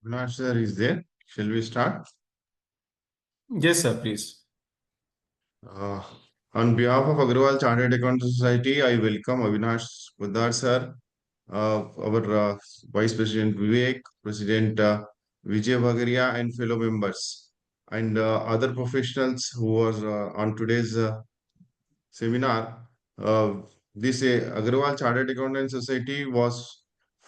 Avinash sir is there. Shall we start? Yes, sir, please. Uh, on behalf of Agrawal Chartered Accountant Society, I welcome Avinash Poddar sir, our Vice President Vivek, President Vijay Bhagaria, and fellow members, and other professionals who are on today's seminar. Uh, this Agrawal Chartered Accountant Society was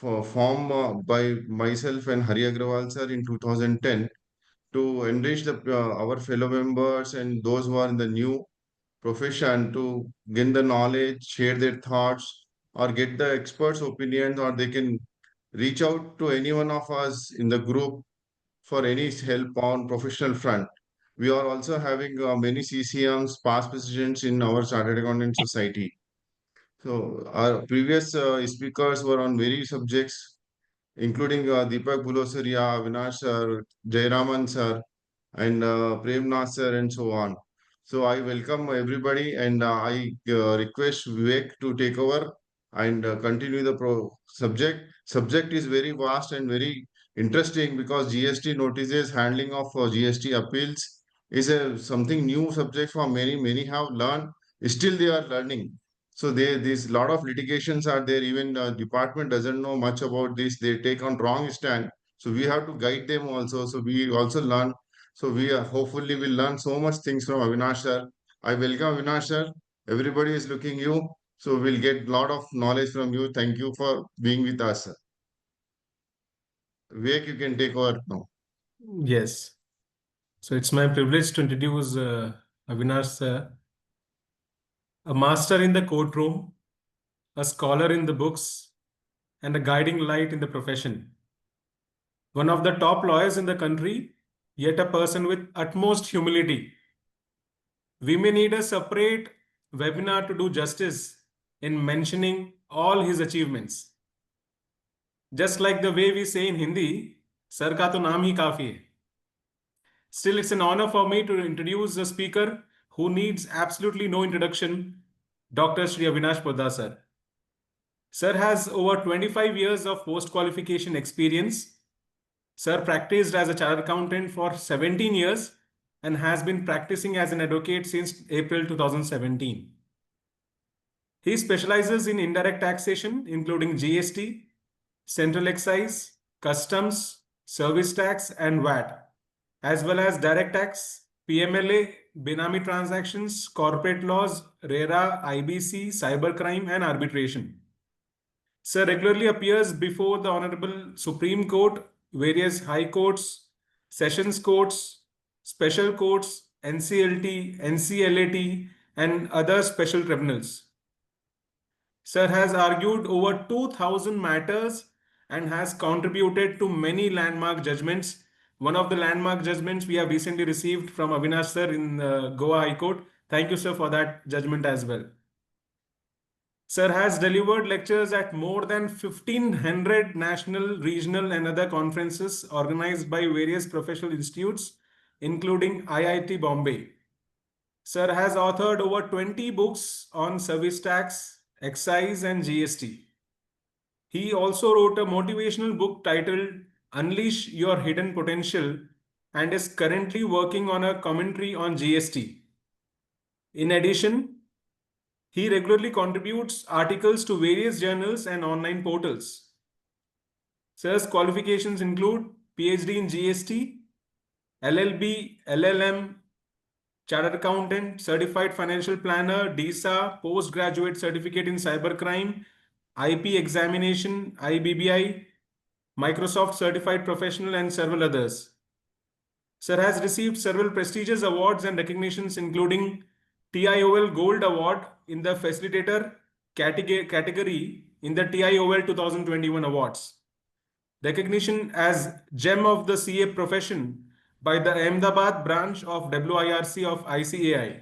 formed by myself and Hari Agrawal sir in 2010 to enrich our fellow members and those who are in the new profession to gain the knowledge, share their thoughts, or get the experts' opinions, or they can reach out to any one of us in the group for any help on professional front. We are also having many CCMs, past presidents in our Chartered Accountant Society. So our previous speakers were on various subjects, including Deepak Bulosaria, Avinash sir, Jayaraman sir, and Prem Nasser and so on. So I welcome everybody and I request Vivek to take over and continue the subject. Subject is very vast and very interesting because GST notices, handling of GST appeals is a something new subject for many. Many have learned. Still, they are learning. So these lot of litigations are there. Even the department doesn't know much about this. They take on wrong stand. So we have to guide them also. So we also learn, so we hopefully will learn so much things from Avinash sir. I welcome Avinash sir. Everybody is looking you. So we'll get lot of knowledge from you. Thank you for being with us, sir. Vivek, you can take over now. Yes. So it's my privilege to introduce Avinash, a master in the courtroom, a scholar in the books, and a guiding light in the profession. One of the top lawyers in the country, yet a person with utmost humility. We may need a separate webinar to do justice in mentioning all his achievements. Just like the way we say in Hindi, Sir ka to naam hi kafi hai. Still, it's an honor for me to introduce a speaker who needs absolutely no introduction, Dr. Shri Avinash Poddar sir. Sir has over 25 years of post-qualification experience. Sir practiced as a chartered accountant for 17 years and has been practicing as an advocate since April 2017. He specializes in indirect taxation, including GST, central excise, customs, service tax, and VAT, as well as direct tax, PMLA, Benami transactions, corporate laws, RERA, IBC, cybercrime, and arbitration. Sir regularly appears before the Honorable Supreme Court, various high courts, sessions courts, special courts, NCLT, NCLAT, and other special tribunals. Sir has argued over 2,000 matters and has contributed to many landmark judgments. One of the landmark judgments we have recently received from Avinash sir in Goa High Court. Thank you, sir, for that judgment as well. Sir has delivered lectures at more than 1,500 national, regional, and other conferences organized by various professional institutes, including IIT Bombay. Sir has authored over 20 books on service tax, excise, and GST. He also wrote a motivational book titled Unleash Your Hidden Potential and is currently working on a commentary on GST. In addition, he regularly contributes articles to various journals and online portals. Sir's qualifications include PhD in GST, LLB, LLM, Chartered Accountant, Certified Financial Planner, DISA, Postgraduate Certificate in Cybercrime, IP Examination, IBBI, Microsoft Certified Professional, and several others. Sir has received several prestigious awards and recognitions, including TIOL Gold Award in the Facilitator category in the TIOL 2021 awards. Recognition as Gem of the CA Profession by the Ahmedabad branch of WIRC of ICAI.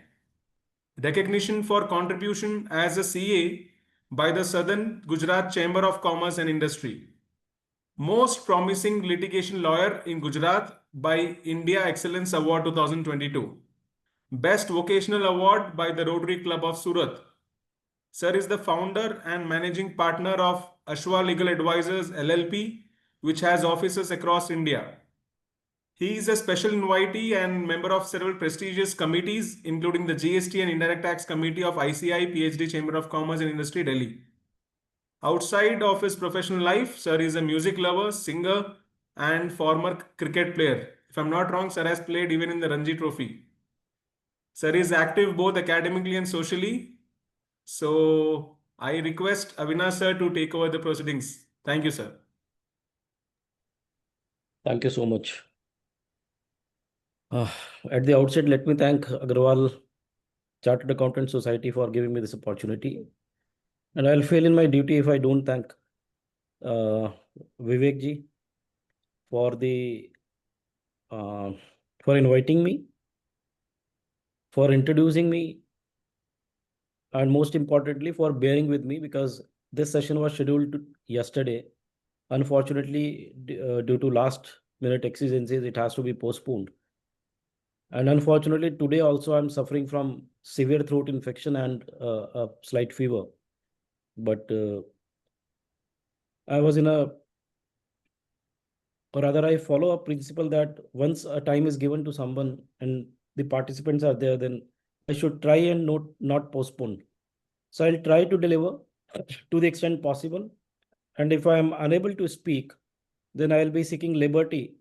Recognition for contribution as a CA by the Southern Gujarat Chamber of Commerce and Industry. Most Promising Litigation Lawyer in Gujarat by India Excellence Award 2022. Best Vocational Award by the Rotary Club of Surat. Sir is the founder and managing partner of Ashwa Legal Advisors LLP, which has offices across India. He is a special invitee and member of several prestigious committees, including the GST and Indirect Tax Committee of ICI, PhD Chamber of Commerce and Industry, Delhi. Outside of his professional life, Sir is a music lover, singer, and former cricket player. If I'm not wrong, Sir has played even in the Ranji Trophy. Sir is active both academically and socially. So I request Avinash sir to take over the proceedings. Thank you, sir. Thank you so much. At the outset, let me thank Agrawal Chartered Accountant Society for giving me this opportunity. And I'll fail in my duty if I don't thank Vivek ji for the uh, for inviting me, for introducing me, and most importantly for bearing with me, because this session was scheduled yesterday. Unfortunately, due to last minute exigencies, it has to be postponed. And unfortunately, today also I'm suffering from severe throat infection and a slight fever. But I was in a, or rather, I follow a principle that once a time is given to someone and the participants are there, then I should try and not postpone. So I'll try to deliver to the extent possible. And if I am unable to speak, then I'll be seeking liberty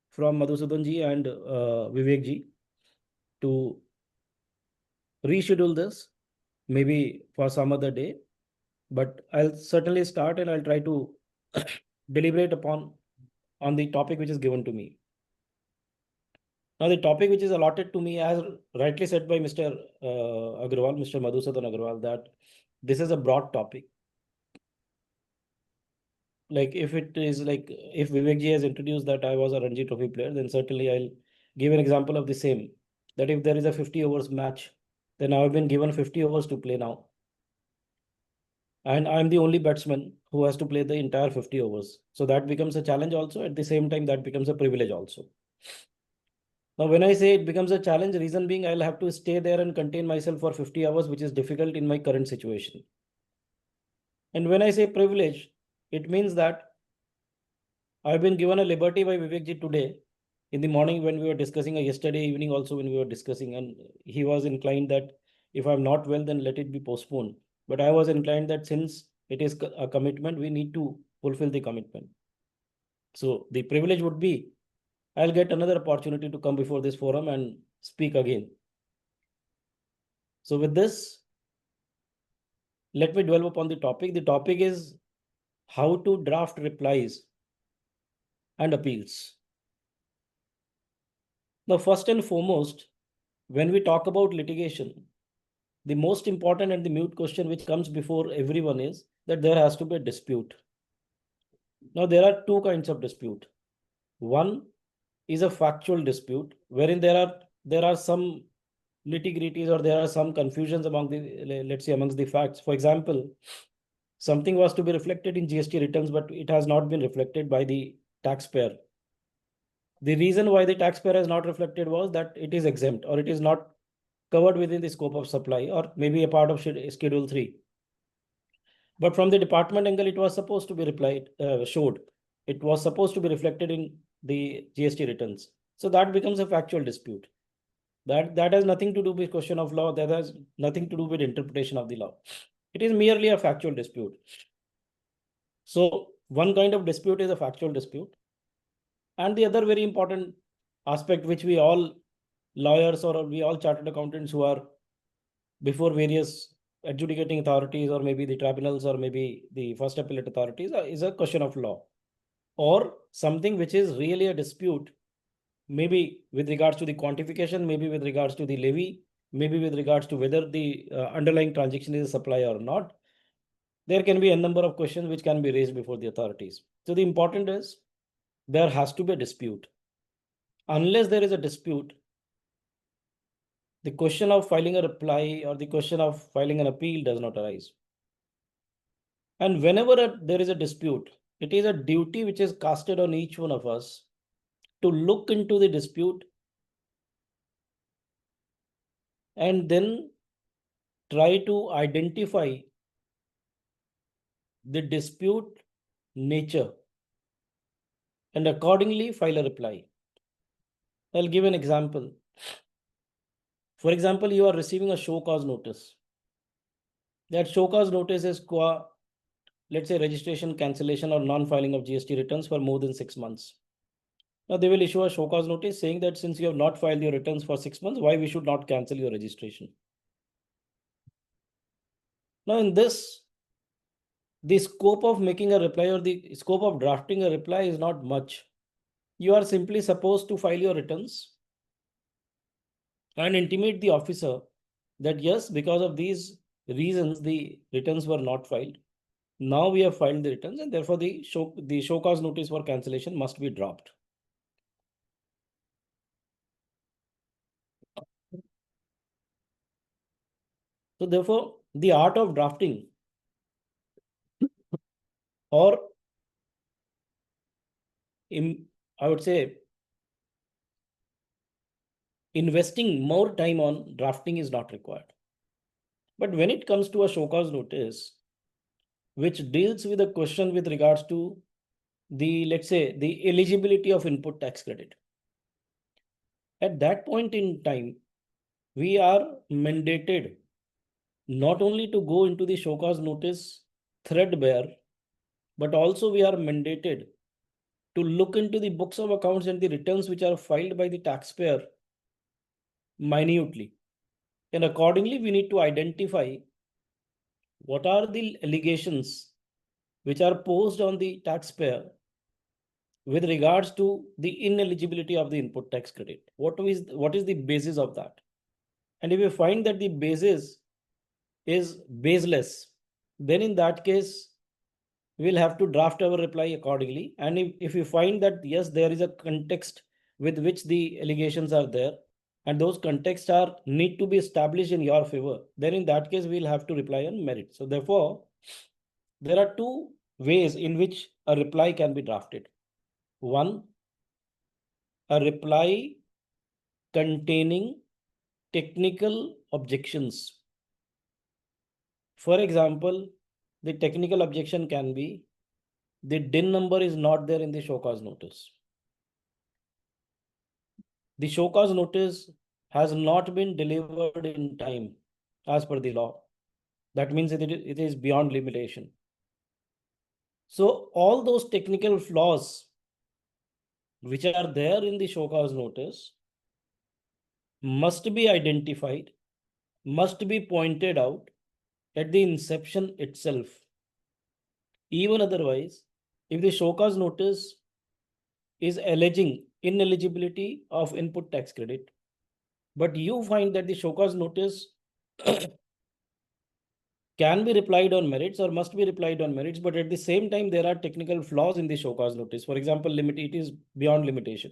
from Madhusudan ji and Vivek ji to reschedule this, maybe for some other day. But I'll certainly start and I'll try to deliberate upon on the topic which is given to me. Now, the topic which is allotted to me, as rightly said by Mr. Agrawal, Mr. Madhusudan Agrawal, that this is a broad topic. Like if it is like if Vivek ji has introduced that I was a Ranji Trophy player, then certainly I'll give an example of the same. That if there is a 50 overs match, then I've been given 50 overs to play now. And I'm the only batsman who has to play the entire 50 overs. So that becomes a challenge also. At the same time, that becomes a privilege also. Now, when I say it becomes a challenge, reason being I'll have to stay there and contain myself for 50 hours, which is difficult in my current situation. And when I say privilege, it means that I've been given a liberty by Vivek ji today in the morning when we were discussing, yesterday evening also when we were discussing, and he was inclined that if I'm not well, then let it be postponed. But I was inclined that since it is a commitment, we need to fulfill the commitment. So the privilege would be, I'll get another opportunity to come before this forum and speak again. So with this, let me dwell upon the topic. The topic is how to draft replies and appeals. Now, first and foremost, when we talk about litigation, the most important and the mute question which comes before everyone is that there has to be a dispute. Now, there are two kinds of dispute. One is a factual dispute, wherein there are some nitty-gritties or there are some confusions among the, let's say, amongst the facts. For example, something was to be reflected in GST returns, but it has not been reflected by the taxpayer. The reason why the taxpayer has not reflected was that it is exempt or it is not covered within the scope of supply or maybe a part of Schedule 3. But from the department angle, it was supposed to be showed. It was supposed to be reflected in the GST returns. So that becomes a factual dispute. That has nothing to do with question of law. That has nothing to do with interpretation of the law. It is merely a factual dispute. So one kind of dispute is a factual dispute. And the other very important aspect, which we all lawyers or we all chartered accountants who are before various adjudicating authorities or maybe the tribunals or maybe the first appellate authorities, is a question of law or something which is really a dispute, maybe with regards to the quantification, maybe with regards to the levy, maybe with regards to whether the underlying transaction is a supply or not. There can be a number of questions which can be raised before the authorities. So the important is there has to be a dispute. Unless there is a dispute, the question of filing a reply or the question of filing an appeal does not arise. And whenever there is a dispute, it is a duty which is casted on each one of us to look into the dispute and then try to identify the dispute nature and accordingly file a reply. I'll give an example. For example, you are receiving a show cause notice. That show cause notice is let's say registration, cancellation, or non-filing of GST returns for more than 6 months. Now they will issue a show cause notice saying that since you have not filed your returns for 6 months, why we should not cancel your registration. Now in this, the scope of making a reply or the scope of drafting a reply is not much. You are simply supposed to file your returns and intimate the officer that yes, because of these reasons, the returns were not filed. Now we have filed the returns and therefore the show cause notice for cancellation must be dropped. So therefore, the art of drafting or I would say investing more time on drafting is not required. But when it comes to a show cause notice, which deals with a question with regards to the, let's say, the eligibility of input tax credit. At that point in time, we are mandated not only to go into the show cause notice threadbare, but also we are mandated to look into the books of accounts and the returns which are filed by the taxpayer minutely. And accordingly, we need to identify what are the allegations which are posed on the taxpayer with regards to the ineligibility of the input tax credit. What is the basis of that? And if you find that the basis is baseless, then in that case, we'll have to draft our reply accordingly. And if you find that, yes, there is a context with which the allegations are there, and those contexts need to be established in your favor, then in that case, we'll have to reply on merit. So therefore, there are two ways in which a reply can be drafted. One, a reply containing technical objections. For example, the technical objection can be the DIN number is not there in the show cause notice. The show cause notice has not been delivered in time as per the law. That means it is beyond limitation. So all those technical flaws which are there in the show cause notice must be identified, must be pointed out at the inception itself. Even otherwise, if the show cause notice is alleging ineligibility of input tax credit, but you find that the show cause notice can be replied on merits or must be replied on merits, but at the same time, there are technical flaws in the show cause notice. For example, it is beyond limitation.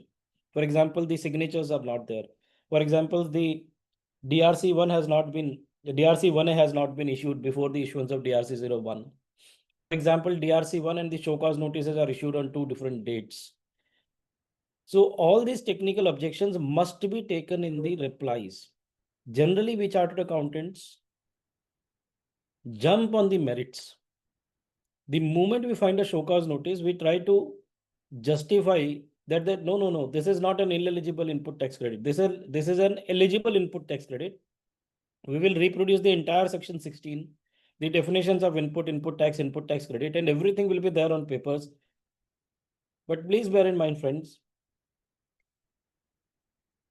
For example, the signatures are not there. For example, the DRC1 has not been, the DRC1A has not been issued before the issuance of DRC01. For example, DRC1 and the show cause notices are issued on 2 different dates. So all these technical objections must be taken in the replies. Generally, we chartered accountants jump on the merits. The moment we find a show cause notice, we try to justify that no, this is not an ineligible input tax credit. This is an eligible input tax credit. We will reproduce the entire section 16, the definitions of input tax credit, and everything will be there on papers. But please bear in mind, friends,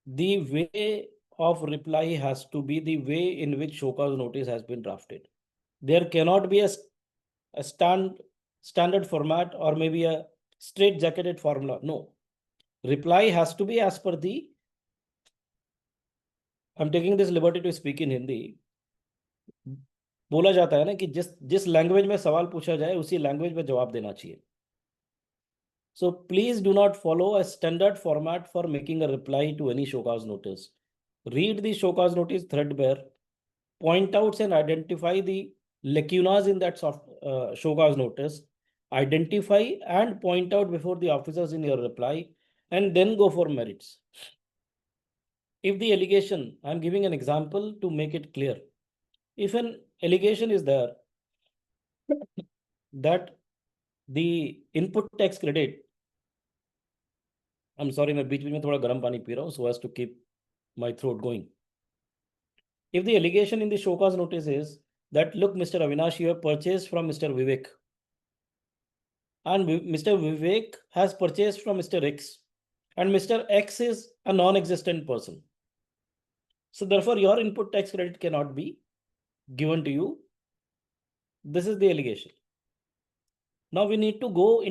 the way of reply has to be the way in which show cause notice has been drafted. There cannot be a standard format or maybe a straight jacketed formula. No. Reply has to be as per the, I'm taking this liberty to speak in Hindi. बोला जाता है ना कि जिस language में सवाल पूछा जाए उसी लैंग्वेज में जवाब देना चाहिए. So please do not follow a standard format for making a reply to any show cause notice. Read the show cause notice threadbare, point out and identify the lacunas in that show cause notice, identify and point out before the officers in your reply, and then go for merits. If the allegation, I'm giving an example to make it clear. If an allegation is there that the input tax credit I'm sorry, मैं बीच में थोड़ा गर्म पानी P रहा हूँ, so as to keep my throat going. If the allegation in the show cause notice is that, look, Mr. Avinash, you have purchased from Mr. Vivek, and Mr. Vivek has purchased from Mr. X, and Mr. X is a non-existent person. So therefore, your input tax credit cannot be given to you. This is the allegation. Now we need to go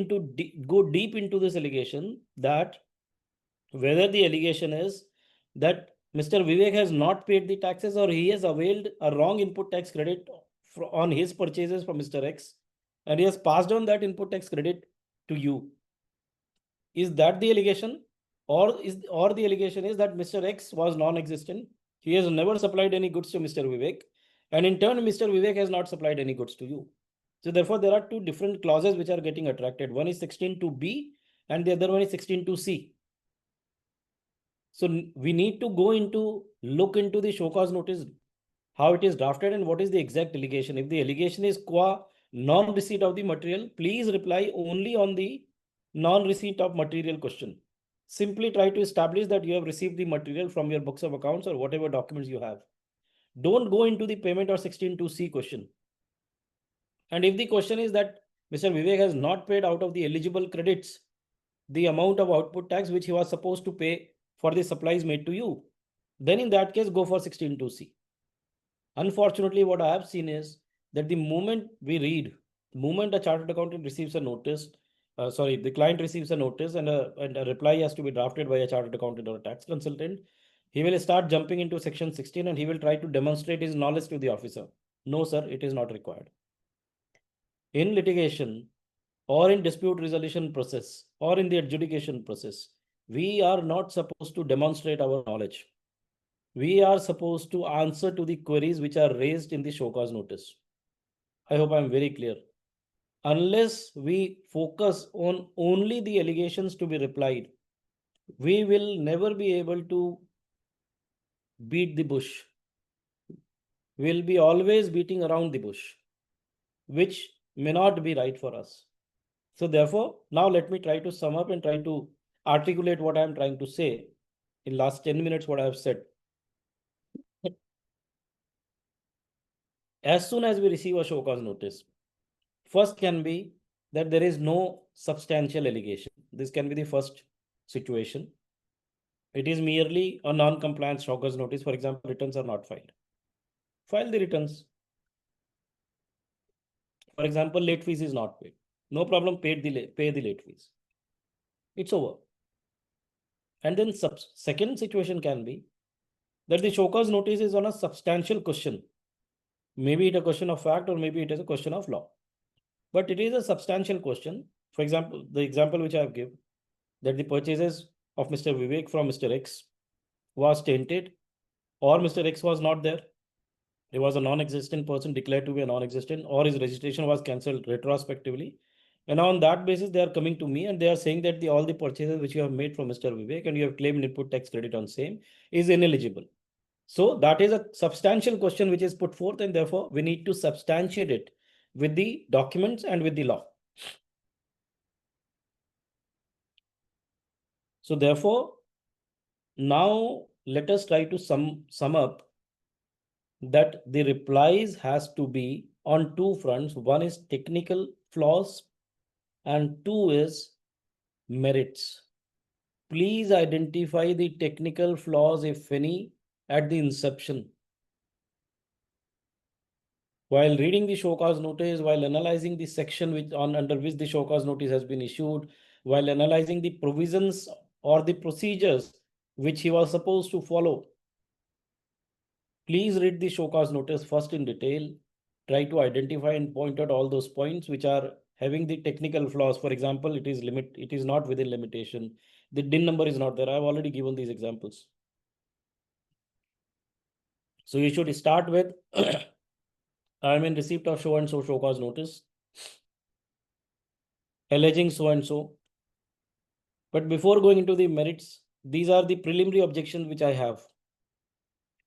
deep into this allegation, that whether the allegation is that Mr. Vivek has not paid the taxes, or he has availed a wrong input tax credit on his purchases from Mr. X, and he has passed on that input tax credit to you. Is that the allegation? Or the allegation is that Mr. X was non-existent. He has never supplied any goods to Mr. Vivek, and in turn, Mr. Vivek has not supplied any goods to you. So therefore, there are two different clauses which are getting attracted. One is 16(2)(b and the other one is 16(2)(c). So we need to look into the show cause notice, how it is drafted and what is the exact allegation. If the allegation is qua non-receipt of the material, please reply only on the non-receipt of material question. Simply try to establish that you have received the material from your books of accounts or whatever documents you have. Don't go into the payment or 16(2)(c) question. And if the question is that Mr. Vivek has not paid out of the eligible credits the amount of output tax which he was supposed to pay for the supplies made to you, then in that case, go for 16(2)(c). Unfortunately, what I have seen is that the moment a chartered accountant receives a notice, the client receives a notice and a reply has to be drafted by a chartered accountant or a tax consultant, he will start jumping into section 16 and he will try to demonstrate his knowledge to the officer. No, sir, it is not required. In litigation or in dispute resolution process or in the adjudication process, we are not supposed to demonstrate our knowledge. We are supposed to answer to the queries which are raised in the show cause notice. I hope I'm very clear. Unless we focus on only the allegations to be replied, we will never be able to beat the bush. We'll be always beating around the bush, which may not be right for us. So therefore, now let me try to sum up and try to articulate what I'm trying to say in last 10 minutes, what I have said. As soon as we receive a show cause notice, first can be that there is no substantial allegation. This can be the first situation. It is merely a non-compliance show cause notice. For example, returns are not filed. File the returns. For example, late fees is not paid. No problem, pay the late fees. It's over. And then second situation can be that the show cause notice is on a substantial question. Maybe it a question of fact or maybe it is a question of law. But it is a substantial question. For example, the example which I have given, that the purchases of Mr. Vivek from Mr. X was tainted, or Mr. X was not there. He was a non-existent person, declared to be a non-existent, or his registration was cancelled retrospectively. And on that basis, they are coming to me and they are saying that all the purchases which you have made from Mr. Vivek and you have claimed input tax credit on same is ineligible. So that is a substantial question which is put forth, and therefore we need to substantiate it with the documents and with the law. So therefore, now let us try to sum up that the replies has to be on two fronts. One is technical flaws and two is merits. Please identify the technical flaws, if any, at the inception. While reading the show cause notice, while analyzing the section under which the show cause notice has been issued, while analyzing the provisions or the procedures which he was supposed to follow, please read the show cause notice first in detail. Try to identify and point out all those points which are having the technical flaws. For example, it is not within limitation. The DIN number is not there. I've already given these examples. So you should start with I am in receipt of so and so show cause notice, alleging so and so. But before going into the merits, these are the preliminary objections which I have.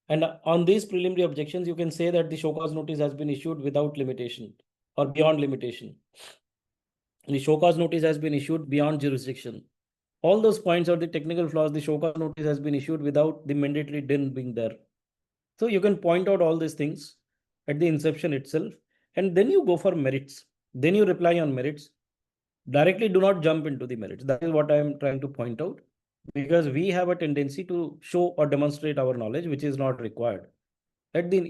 And on these preliminary objections, you can say that the show cause notice has been issued without limitation or beyond limitation. The show cause notice has been issued beyond jurisdiction, all those points are the technical flaws. The show cause notice has been issued without the mandatory DIN being there. So you can point out all these things at the inception itself, and then you go for merits. Then you reply on merits. Directly do not jump into the merits. That is what I am trying to point out, because we have a tendency to show or demonstrate our knowledge, which is not required. At the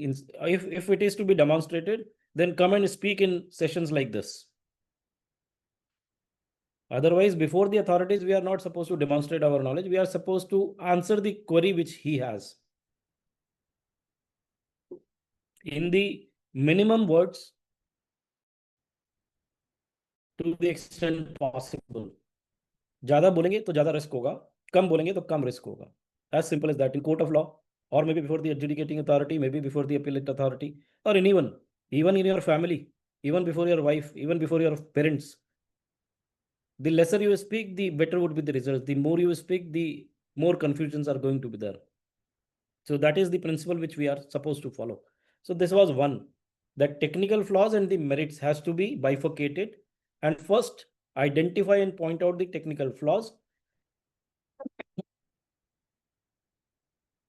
if it is to be demonstrated, then come and speak in sessions like this. Otherwise, before the authorities, we are not supposed to demonstrate our knowledge. We are supposed to answer the query which he has in the minimum words to the extent possible. ज़्यादा बोलेंगे तो ज़्यादा risk होगा, कम बोलेंगे तो कम risk होगा. As simple as that. In court of law, or maybe before the adjudicating authority, maybe before the appellate authority, or anyone, even in your family, even before your wife, even before your parents. The lesser you speak, the better would be the results. The more you speak, the more confusions are going to be there. So that is the principle which we are supposed to follow. So this was one, that technical flaws and the merits has to be bifurcated, and first identify and point out the technical flaws.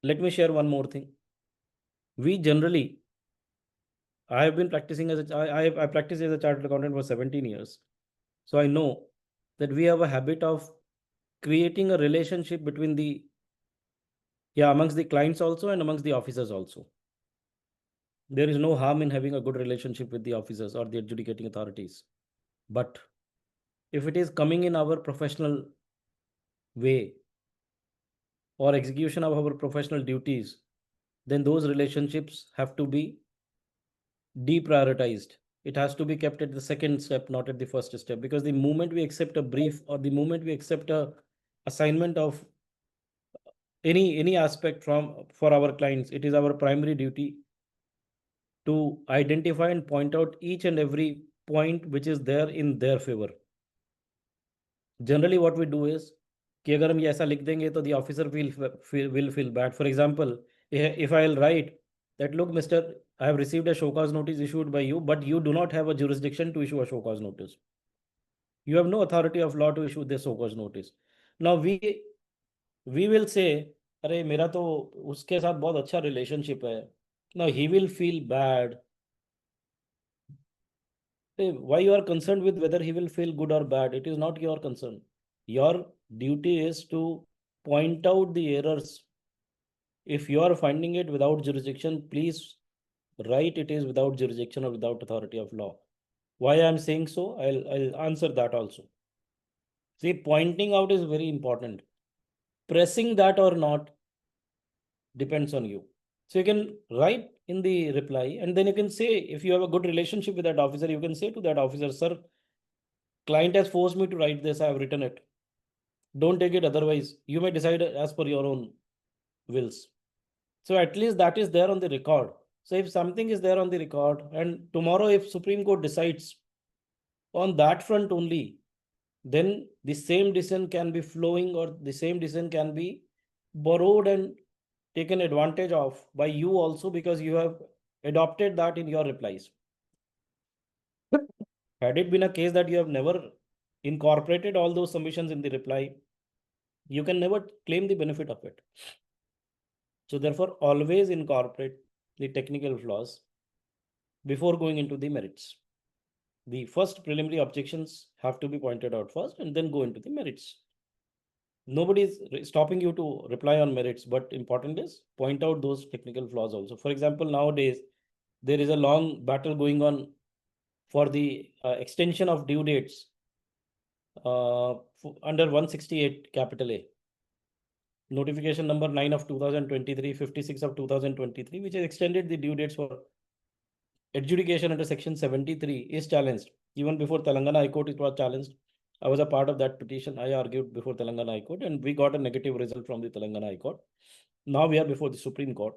Let me share one more thing. We generally, I have been practicing as I practiced as a chartered accountant for 17 years. So I know that we have a habit of creating a relationship between the, amongst the clients also and amongst the officers also. There is no harm in having a good relationship with the officers or the adjudicating authorities. But if it is coming in our professional way or execution of our professional duties, then those relationships have to be deprioritized. It has to be kept at the second step, not at the first step, because the moment we accept a brief or the moment we accept a assignment of any aspect for our clients, it is our primary duty to identify and point out each and every point which is there in their favor. Generally what we do is कि अगर हम ये ऐसा लिख देंगे तो the officer will feel bad. For example, if I'll write that, look, Mr. I have received a show cause notice issued by you, but you do not have a jurisdiction to issue a show cause notice. You have no authority of law to issue this show cause notice. Now we will say, अरे मेरा तो उसके साथ बहुत अच्छा relationship है. Now he will feel bad. Why you are concerned with whether he will feel good or bad? It is not your concern. Your duty is to point out the errors. If you are finding it without jurisdiction, please write it is without jurisdiction or without authority of law. Why I am saying so, I'll answer that also. See, pointing out is very important. Pressing that or not depends on you. So you can write in the reply, and then you can say, if you have a good relationship with that officer, you can say to that officer, sir, client has forced me to write this, I have written it. Don't take it otherwise. You may decide as per your own wills. So at least that is there on the record. So if something is there on the record, and tomorrow if Supreme Court decides on that front only, then the same decision can be flowing, or the same decision can be borrowed and taken advantage of by you also, because you have adopted that in your replies. Had it been a case that you have never incorporated all those submissions in the reply, you can never claim the benefit of it. So therefore, always incorporate the technical flaws before going into the merits. The first preliminary objections have to be pointed out first, and then go into the merits. Nobody is stopping you to reply on merits, but important is point out those technical flaws also. For example, nowadays, there is a long battle going on for the extension of due dates under 168 capital A. Notification number 9 of 2023, 56 of 2023, which has extended the due dates for adjudication under section 73 is challenged. Even before Telangana High Court, it was challenged. I was a part of that petition. I argued before Telangana High Court, and we got a negative result from the Telangana High Court. Now we are before the Supreme Court.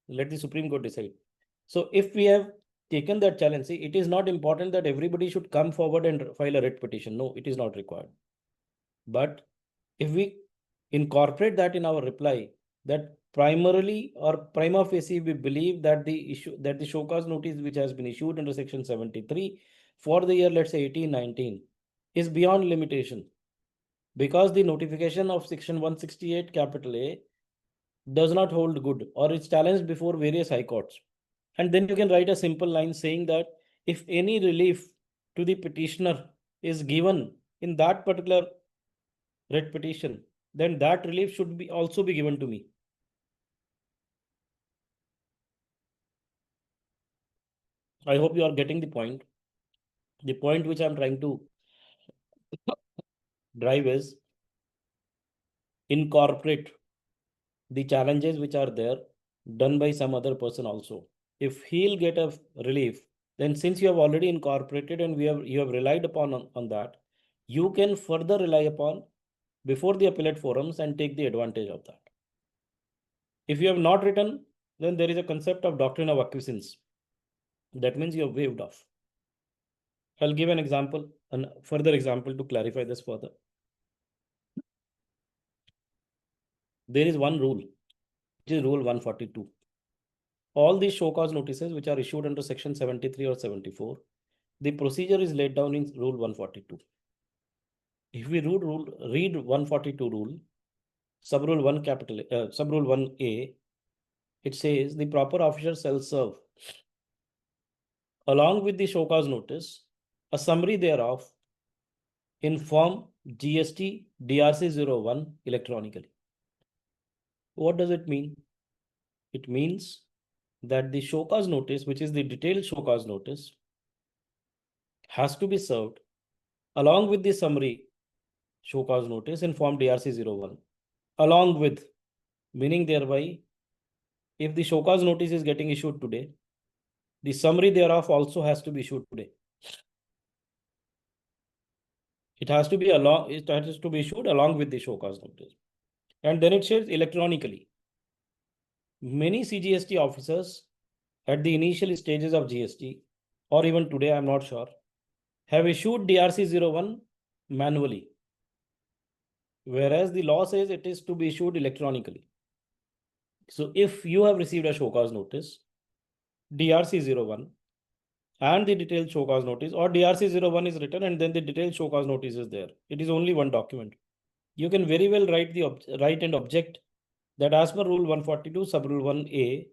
Let the Supreme Court decide. So if we have taken that challenge, see, it is not important that everybody should come forward and file a writ petition. No, it is not required. But if we incorporate that in our reply, that primarily or prima facie we believe that the issue, that the show cause notice which has been issued under section 73 for the year, let's say 18-19, is beyond limitation, because the notification of section 168 capital A does not hold good or is challenged before various high courts. And then you can write a simple line saying that if any relief to the petitioner is given in that particular writ petition, then that relief should be also be given to me. I hope you are getting the point. The point which I'm trying to drive is incorporate the challenges which are there done by some other person also. If he'll get a relief, then since you have already incorporated and you have relied upon on that, you can further rely upon before the appellate forums and take the advantage of that. If you have not written, then there is a concept of doctrine of acquiescence. That means you have waived off. I'll give an example, a further example to clarify this further. There is one rule, which is rule 142. All these show cause notices which are issued under section 73 or 74, the procedure is laid down in rule 142. If we read 142 rule, subrule 1 capital, subrule 1A, it says the proper officer shall serve along with the show cause notice a summary thereof in form GST DRC01 electronically. What does it mean? It means that the show cause notice, which is the detailed show cause notice, has to be served along with the summary show cause notice in form DRC01. Along with, meaning thereby, if the show cause notice is getting issued today, the summary thereof also has to be issued today. It has to be issued along with the show cause notice. And then it says electronically. Many CGST officers at the initial stages of GST, or even today, I'm not sure, have issued DRC01 manually, whereas the law says it is to be issued electronically. So if you have received a show cause notice, DRC01, and the detailed show cause notice, or DRC01 is written and then the detailed show cause notice is there, it is only one document. You can very well write and object that as per rule 142 sub rule 1A,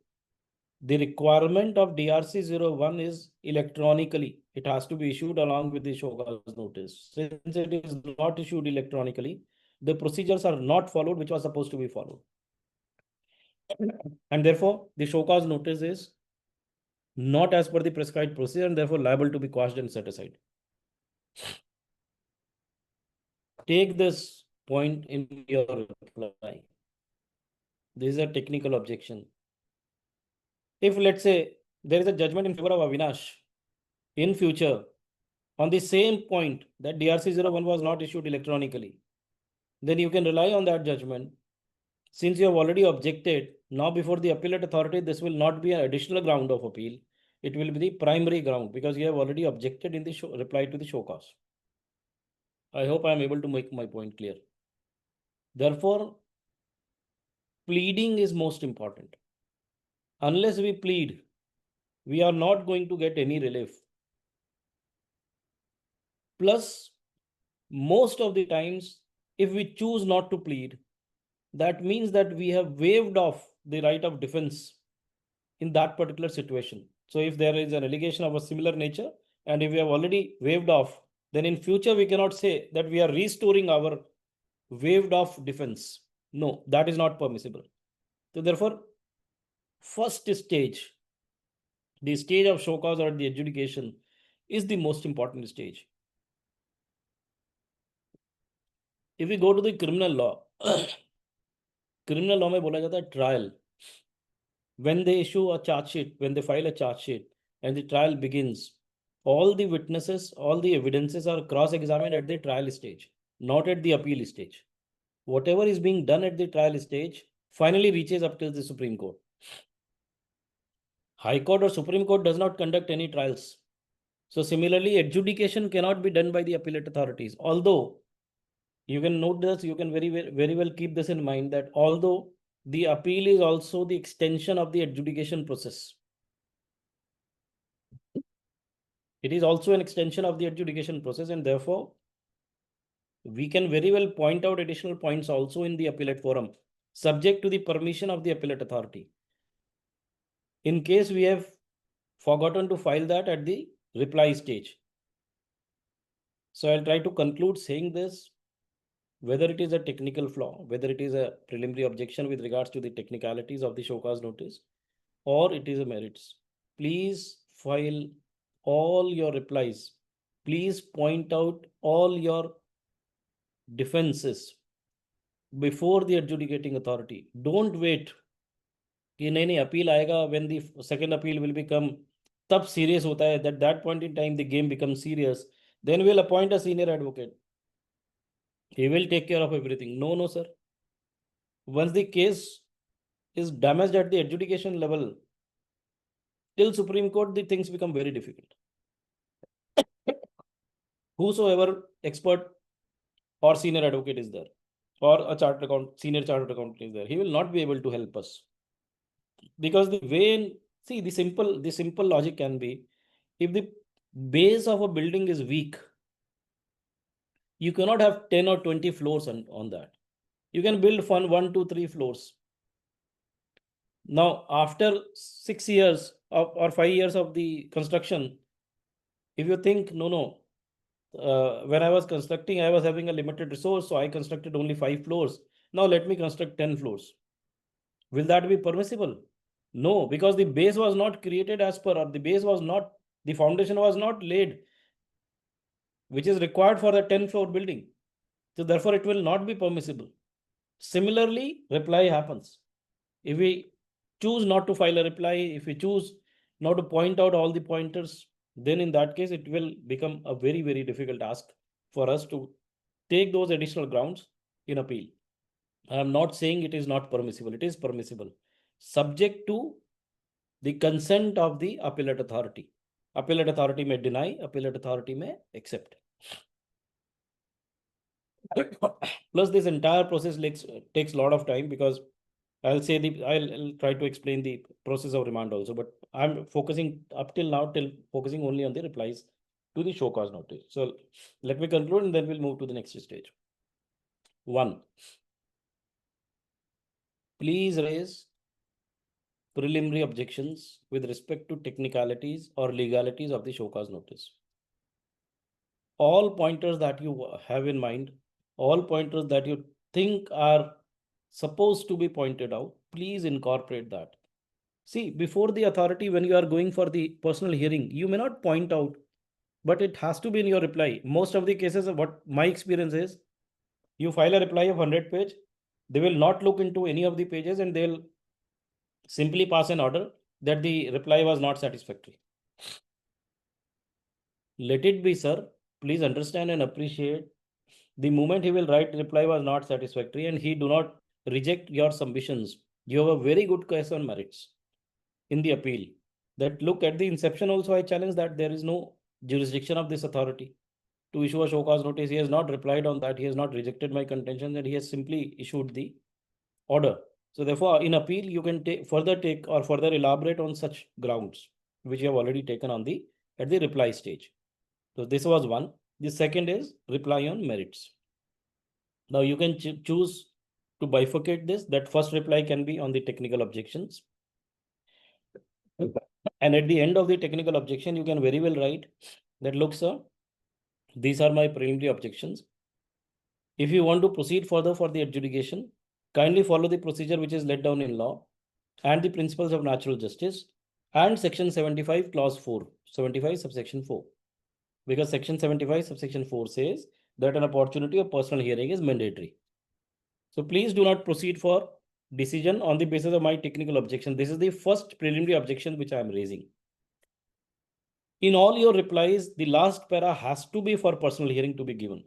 the requirement of DRC01 is electronically. It has to be issued along with the show cause notice. Since it is not issued electronically, the procedures are not followed which was supposed to be followed. And therefore, the show cause notice is not as per the prescribed procedure and therefore liable to be quashed and set aside. Take this point in your reply. This is a technical objection. If let's say there is a judgment in favor of Avinash in future on the same point that DRC01 was not issued electronically, then you can rely on that judgment. Since you have already objected, now before the appellate authority, this will not be an additional ground of appeal. It will be the primary ground because you have already objected in the reply to the show cause. I hope I am able to make my point clear. Therefore, pleading is most important. Unless we plead, we are not going to get any relief. Plus, most of the times, if we choose not to plead, that means that we have waived off the right of defense in that particular situation. So if there is an allegation of a similar nature, and if we have already waived off, then in future we cannot say that we are restoring our waived off defense. No, that is not permissible. So therefore, first stage, the stage of show cause or the adjudication is the most important stage. If we go to the criminal law, criminal law में बोला जाता है trial. When they issue a charge sheet, when they file a charge sheet and the trial begins, all the witnesses, all the evidences are cross-examined at the trial stage, not at the appeal stage. Whatever is being done at the trial stage finally reaches up to the Supreme Court. High Court or Supreme Court does not conduct any trials. So similarly, adjudication cannot be done by the appellate authorities. Although you can note this, you can very well keep this in mind that although the appeal is also the extension of the adjudication process, it is also an extension of the adjudication process, and therefore we can very well point out additional points also in the appellate forum, subject to the permission of the appellate authority. In case we have forgotten to file that at the reply stage. So I'll try to conclude saying this, whether it is a technical flaw, whether it is a preliminary objection with regards to the technicalities of the show cause notice, or it is a merits. Please file all your replies. Please point out all your defenses before the adjudicating authority. Don't wait कि नहीं appeal आएगा, when the second appeal will become तब serious होता है, that point in time the game becomes serious. Then we'll appoint a senior advocate. He will take care of everything. No, sir. Once the case is damaged at the adjudication level, till Supreme Court, the things become very difficult. Whosoever expert or senior advocate is there, or a senior chartered accountant is there, he will not be able to help us. Because the way, see, the simple logic can be, if the base of a building is weak, you cannot have 10 or 20 floors on that. You can build 1, 2, 3 floors. Now, after 6 years or 5 years of the construction, if you think, no, when I was constructing, I was having a limited resource, so I constructed only 5 floors. Now let me construct 10 floors. Will that be permissible? No, because the base was not created as per, or the foundation was not laid, which is required for the 10-floor building. So therefore, it will not be permissible. Similarly, reply happens. If we choose not to file a reply, if we choose not to point out all the pointers, then in that case, it will become a very, very difficult task for us to take those additional grounds in appeal. I am not saying it is not permissible. It is permissible, subject to the consent of the appellate authority. Appellate authority may deny, appellate authority may accept. Plus, this entire process takes a lot of time, because I'll try to explain the process of remand also, but I'm focusing up till now, focusing only on the replies to the show cause notice. So let me conclude, and then we'll move to the next stage. 1. Please raise preliminary objections with respect to technicalities or legalities of the show cause notice. All pointers that you have in mind, all pointers that you think are supposed to be pointed out, please incorporate that. See, before the authority, when you are going for the personal hearing, you may not point out, but it has to be in your reply. Most of the cases, what my experience is, you file a reply of 100 page, they will not look into any of the pages, and they'll simply pass an order that the reply was not satisfactory. Let it be, sir. Please understand and appreciate. The moment he will write reply was not satisfactory, and he do not reject your submissions, you have a very good case on merits in the appeal. That look, at the inception also, I challenge that there is no jurisdiction of this authority to issue a show cause notice. He has not replied on that. He has not rejected my contention, and he has simply issued the order. So therefore, in appeal, you can further elaborate on such grounds, which you have already taken at the reply stage. So this was one. The second is reply on merits. Now you can choose to bifurcate this. That first reply can be on the technical objections. And at the end of the technical objection, you can very well write that, look, sir, these are my preliminary objections. If you want to proceed further for the adjudication, kindly follow the procedure which is laid down in law and the principles of natural justice and section 75 clause 4, 75 subsection 4. Because section 75 subsection 4 says that an opportunity of personal hearing is mandatory. So please do not proceed for decision on the basis of my technical objection. This is the first preliminary objection which I am raising. In all your replies, the last para has to be for personal hearing to be given.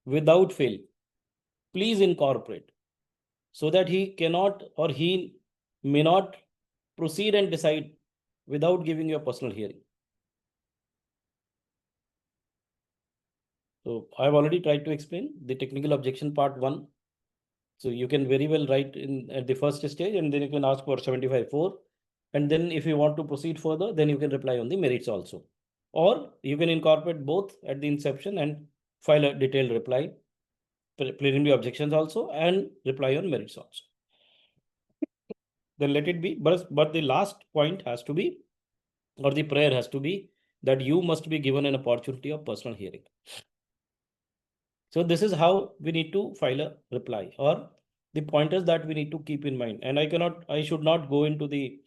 Without fail, please incorporate, so that he cannot or he may not proceed and decide without giving you a personal hearing. So I've already tried to explain the technical objection part 1. So you can very well write at the first stage, and then you can ask for 75.4. And then if you want to proceed further, then you can reply on the merits also. Or you can incorporate both at the inception and file a detailed reply, preliminary objections also, and reply on merits also. Then let it be. But the last point has to be, or the prayer has to be, that you must be given an opportunity of personal hearing. So this is how we need to file a reply, or the pointers that we need to keep in mind. And I should not go into the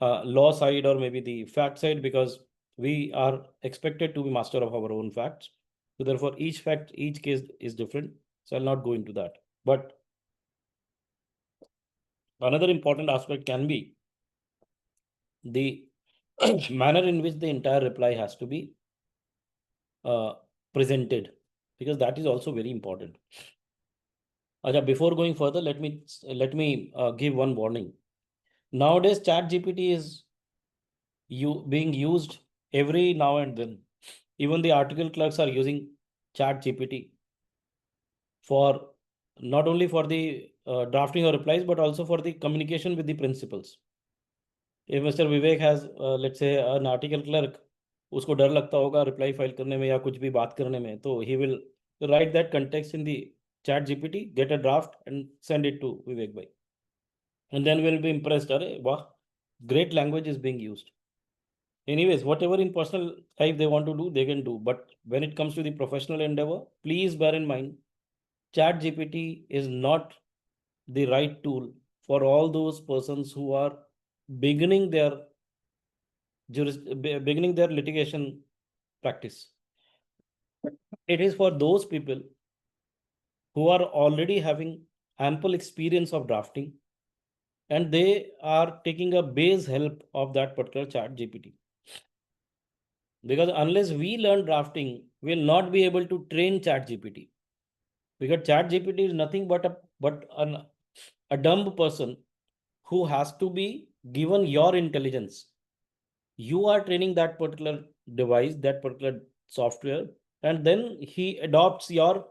law side or maybe the fact side, because we are expected to be master of our own facts. So therefore, each case is different. So I'll not go into that. But another important aspect can be the manner in which the entire reply has to be presented, because that is also very important. Before going further, let me give one warning. Nowadays, ChatGPT is being used every now and then. Even the article clerks are using ChatGPT for not only for the drafting or replies, but also for the communication with the principals. If Mr. Vivek has, let's say, an article clerk, उसको डर लगता होगा reply file करने में या कुछ भी बात करने में, तो he will write that context in the ChatGPT, get a draft and send it to Vivek bhai. And then we'll be impressed. Wow, great language is being used. Anyways, whatever in personal life they want to do, they can do. But when it comes to the professional endeavor, please bear in mind, ChatGPT is not the right tool for all those persons who are beginning their litigation practice. It is for those people who are already having ample experience of drafting, and they are taking a base help of that particular ChatGPT. Because unless we learn drafting, we'll not be able to train ChatGPT. Because ChatGPT is nothing but a dumb person who has to be given your intelligence. You are training that particular device, that particular software, and then he adopts your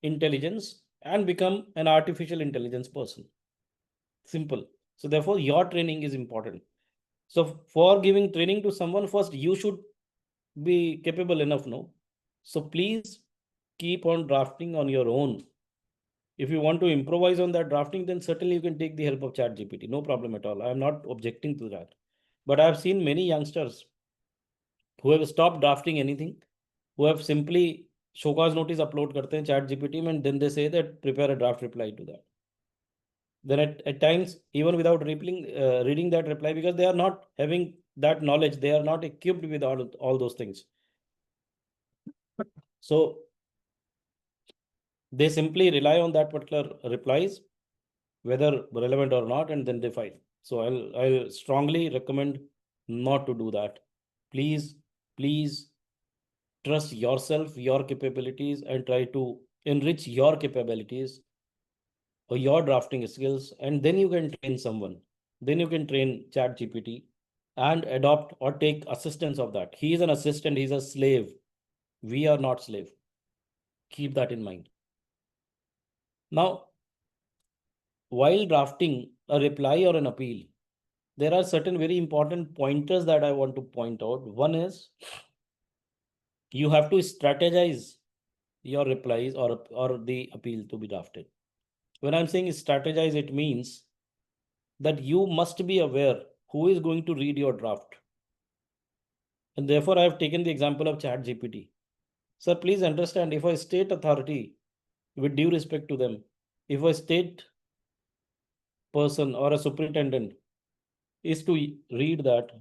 intelligence and become an artificial intelligence person. Simple. So therefore, your training is important. So for giving training to someone, first you should be capable enough, no? So please keep on drafting on your own. If you want to improvise on that drafting, then certainly you can take the help of ChatGPT. No problem at all. I am not objecting to that. But I have seen many youngsters who have stopped drafting anything, who have simply show cause notice upload karte hain ChatGPT mein, and then they say that prepare a draft reply to that. Then at times, even without reading that reply, because they are not having that knowledge, they are not equipped with all those things. So they simply rely on that particular replies, whether relevant or not, and then they file. So I'll strongly recommend not to do that. Please trust yourself, your capabilities, and try to enrich your capabilities or your drafting skills, and then you can train someone. Then you can train ChatGPT and adopt or take assistance of that. He is an assistant, he's a slave. We are not slave. Keep that in mind. Now, while drafting a reply or an appeal, there are certain very important pointers that I want to point out. One is you have to strategize your replies or the appeal to be drafted. When I'm saying strategize, it means that you must be aware who is going to read your draft. And therefore, I have taken the example of ChatGPT. Sir, please understand, if a state authority, with due respect to them, if a state person or a superintendent is to read that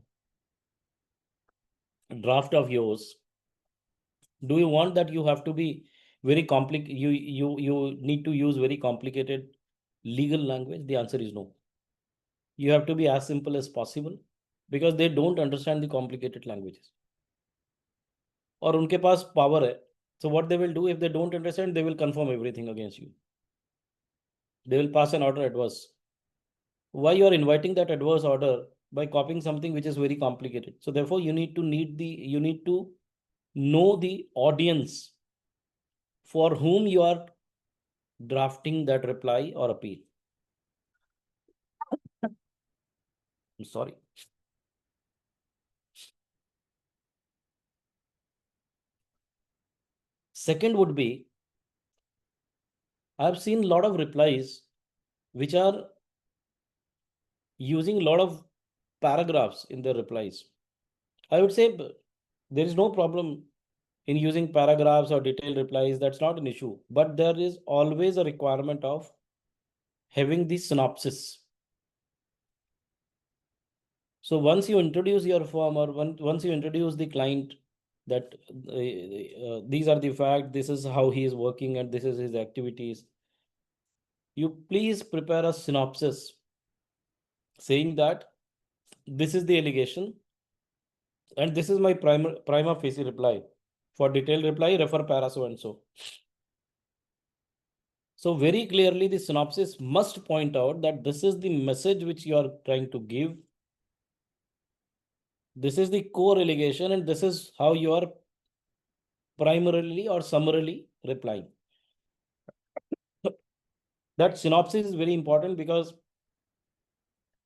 draft of yours, do you want that you have to be very complicated? You need to use very complicated legal language? The answer is no. You have to be as simple as possible, because they don't understand the complicated languages. और उनके पास power है. So what they will do, if they don't understand, they will confirm everything against you. They will pass an order adverse. Why you are inviting that adverse order? By copying something which is very complicated. So therefore, you need to know the audience for whom you are drafting that reply or appeal. I'm sorry. Second would be, I've seen a lot of replies which are using a lot of paragraphs in their replies. I would say there is no problem in using paragraphs or detailed replies. That's not an issue. But there is always a requirement of having the synopsis. So once you introduce your firm, or once you introduce the client that these are the facts, this is how he is working, and this is his activities, you please prepare a synopsis saying that this is the allegation and this is my prima facie reply. For detailed reply, refer para so and so. So very clearly, the synopsis must point out that this is the message which you are trying to give. This is the core allegation, and this is how you are primarily or summarily replying. That synopsis is very important, because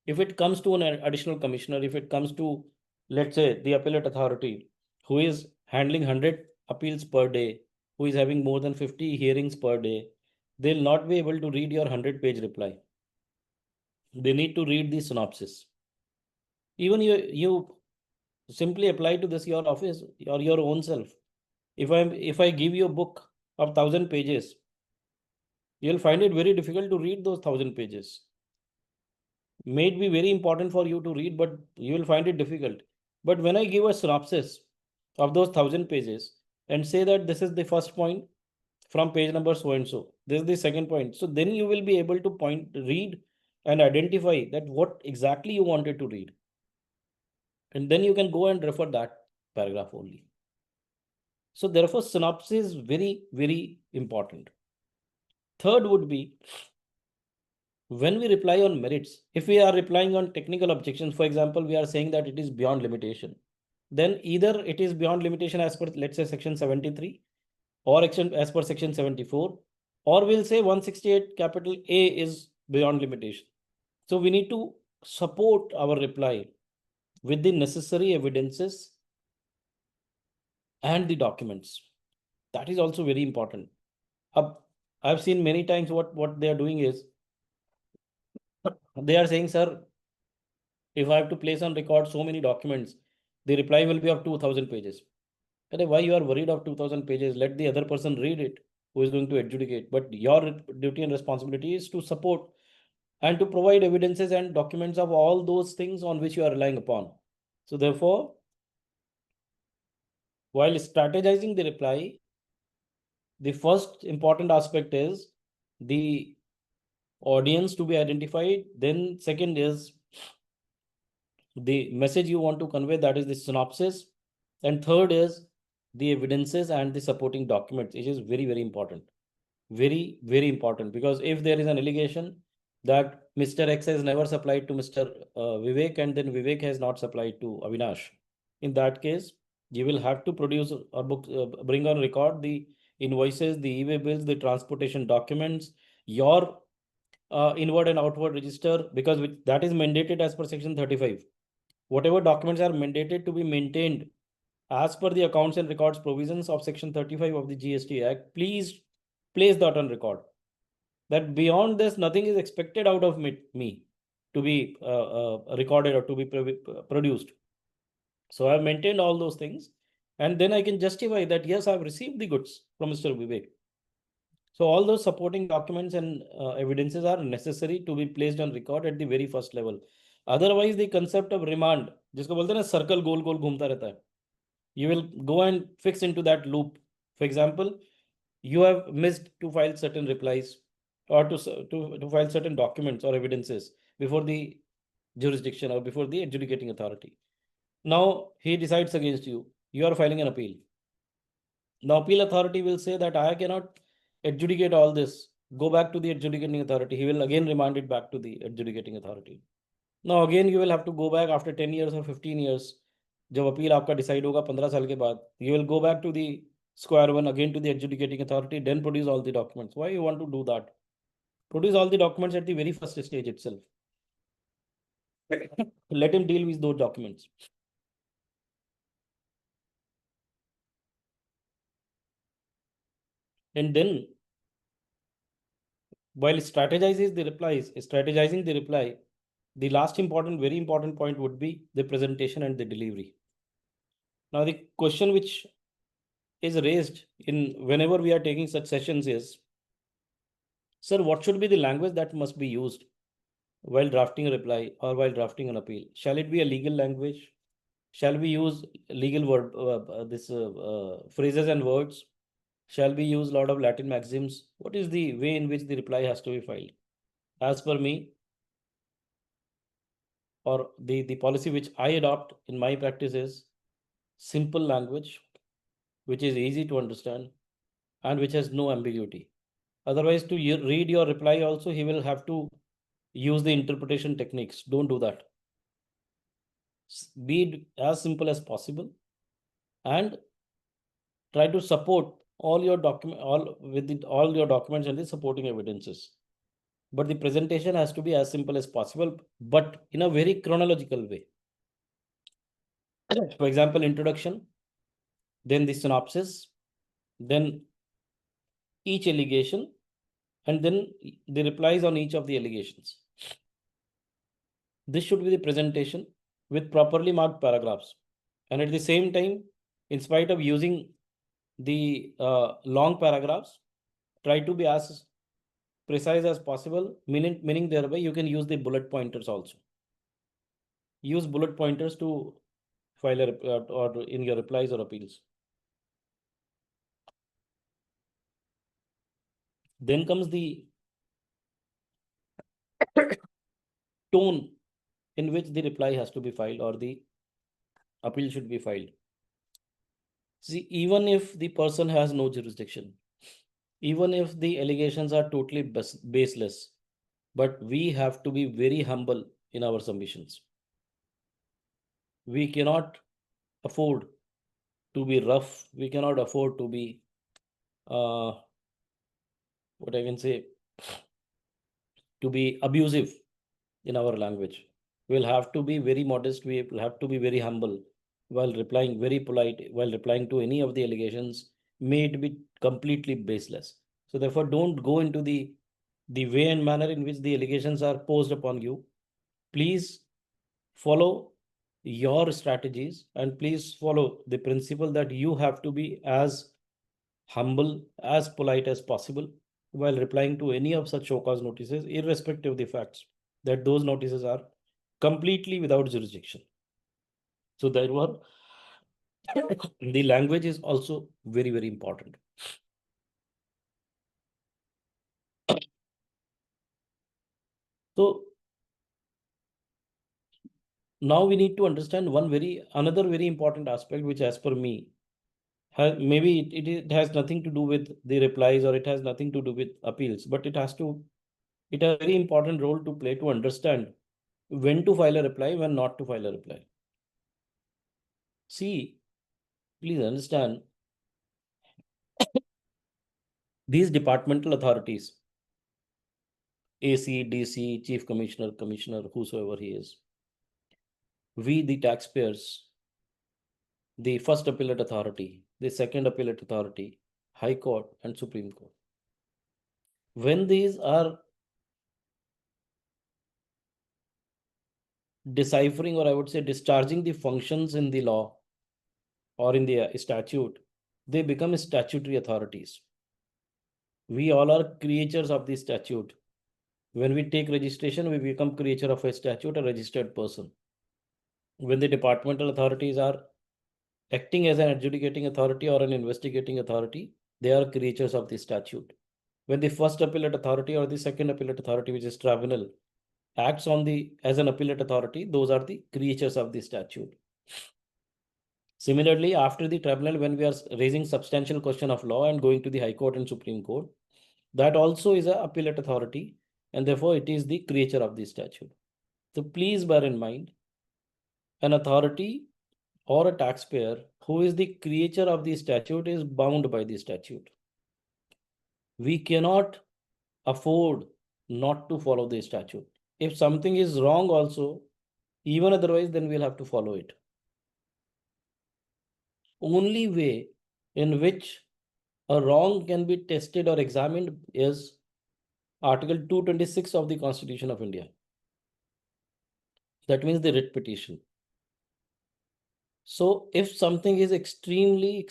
if it comes to an additional commissioner, if it comes to, let's say, the appellate authority, who is handling 100 appeals per day, who is having more than 50 hearings per day, they'll not be able to read your 100-page reply. They need to read the synopsis. Even you simply apply to this your office or your own self. If I give you a book of 1,000 pages, you'll find it very difficult to read those 1,000 pages. May be very important for you to read, but you will find it difficult. But when I give a synopsis of those 1,000 pages and say that this is the first point from page number so and so, this is the second point, so then you will be able to read and identify that what exactly you wanted to read, and then you can go and refer that paragraph only. So therefore, synopsis is very, very important. Third would be, when we reply on merits, if we are replying on technical objections, for example, we are saying that it is beyond limitation, then either it is beyond limitation as per, let's say, section 73, or as per section 74, or we'll say 168 capital A is beyond limitation. So we need to support our reply with the necessary evidences and the documents. That is also very important. I've seen many times what they are doing is, they are saying, sir, if I have to place on record so many documents, the reply will be of 2,000 pages. Why you are worried of 2,000 pages? Let the other person read it who is going to adjudicate. But your duty and responsibility is to support and to provide evidences and documents of all those things on which you are relying upon. So therefore, while strategizing the reply, the first important aspect is the audience to be identified. Then second is the message you want to convey, that is the synopsis. And third is the evidences and the supporting documents, which is very, very important. Very, very important, because if there is an allegation that Mr. X has never supplied to Mr. Vivek, and then Vivek has not supplied to Avinash, in that case, you will have to produce or bring on record the invoices, the e-way bills, the transportation documents, your inward and outward register, because that is mandated as per section 35. Whatever documents are mandated to be maintained as per the accounts and records provisions of section 35 of the GST Act, please place that on record. That beyond this, nothing is expected out of me to be recorded or to be produced. So I've maintained all those things, and then I can justify that, yes, I've received the goods from Mr. Vivek. So all those supporting documents and evidences are necessary to be placed on record at the very first level. Otherwise, the concept of remand, जिसको बोलते हैं ना, circle गोल गोल घूमता रहता है, you will go and fix into that loop. For example, you have missed to file certain replies or to file certain documents or evidences before the jurisdiction or before the adjudicating authority. Now he decides against you. You are filing an appeal. Now appeal authority will say that I cannot adjudicate all this. Go back to the adjudicating authority. He will again remand it back to the adjudicating authority. Now again you will have to go back after 10 years or 15 years. जब appeal आपका decide होगा 15 साल के बाद, you will go back to the square one again to the adjudicating authority, then produce all the documents. Why you want to do that? Produce all the documents at the very first stage itself. Let him deal with those documents. And then while strategizing the reply, the last very important point would be the presentation and the delivery. Now, the question which is raised in whenever we are taking such sessions is, sir, what should be the language that must be used while drafting a reply or while drafting an appeal? Shall it be a legal language? Shall we use legal phrases and words? Shall we use a lot of Latin maxims? What is the way in which the reply has to be filed? As per me, or the policy which I adopt in my practice is simple language, which is easy to understand and which has no ambiguity. Otherwise, to read your reply also, he will have to use the interpretation techniques. Don't do that. Be it as simple as possible and try to support all your all your documents and the supporting evidences. But the presentation has to be as simple as possible, but in a very chronological way. For example, introduction, then the synopsis, then each allegation, and then the replies on each of the allegations. This should be the presentation with properly marked paragraphs. And at the same time, in spite of using the long paragraphs, try to be as precise as possible, meaning thereby you can use the bullet pointers also. Use bullet pointers to file or in your replies or appeals. Then comes the tone in which the reply has to be filed or the appeal should be filed. See, even if the person has no jurisdiction, even if the allegations are totally baseless, but we have to be very humble in our submissions. We cannot afford to be rough. We cannot afford to be, what I can say, to be abusive in our language. We'll have to be very modest. We will have to be very humble while replying, very polite while replying to any of the allegations, may it be completely baseless. So therefore, don't go into the way and manner in which the allegations are posed upon you. Please follow your strategies and please follow the principle that you have to be as humble, as polite as possible while replying to any of such show cause notices, irrespective of the facts that those notices are completely without jurisdiction. So therefore, the language is also very, very important. So now we need to understand another very important aspect, which as per me, maybe it has nothing to do with the replies or it has nothing to do with appeals, but it has a very important role to play to understand when to file a reply, when not to file a reply. See, please understand, these departmental authorities, AC, DC, Chief Commissioner, Commissioner, whosoever he is, we the taxpayers, the first appellate authority, the second appellate authority, High Court and Supreme Court, when these are deciphering, or I would say discharging the functions in the law or in the statute, they become statutory authorities. We all are creatures of the statute. When we take registration, we become creature of a statute, a registered person. When the departmental authorities are acting as an adjudicating authority or an investigating authority, they are creatures of the statute. When the first appellate authority or the second appellate authority, which is tribunal, acts as an appellate authority, those are the creatures of the statute. Similarly, after the tribunal, when we are raising substantial question of law and going to the High Court and Supreme Court, that also is an appellate authority, and therefore it is the creature of the statute. So please bear in mind, an authority or a taxpayer who is the creature of the statute is bound by the statute. We cannot afford not to follow the statute. If something is wrong also, even otherwise, then we'll have to follow it. Only way in which a wrong can be tested or examined is Article 226 of the Constitution of India. That means the writ petition. So if something is extremely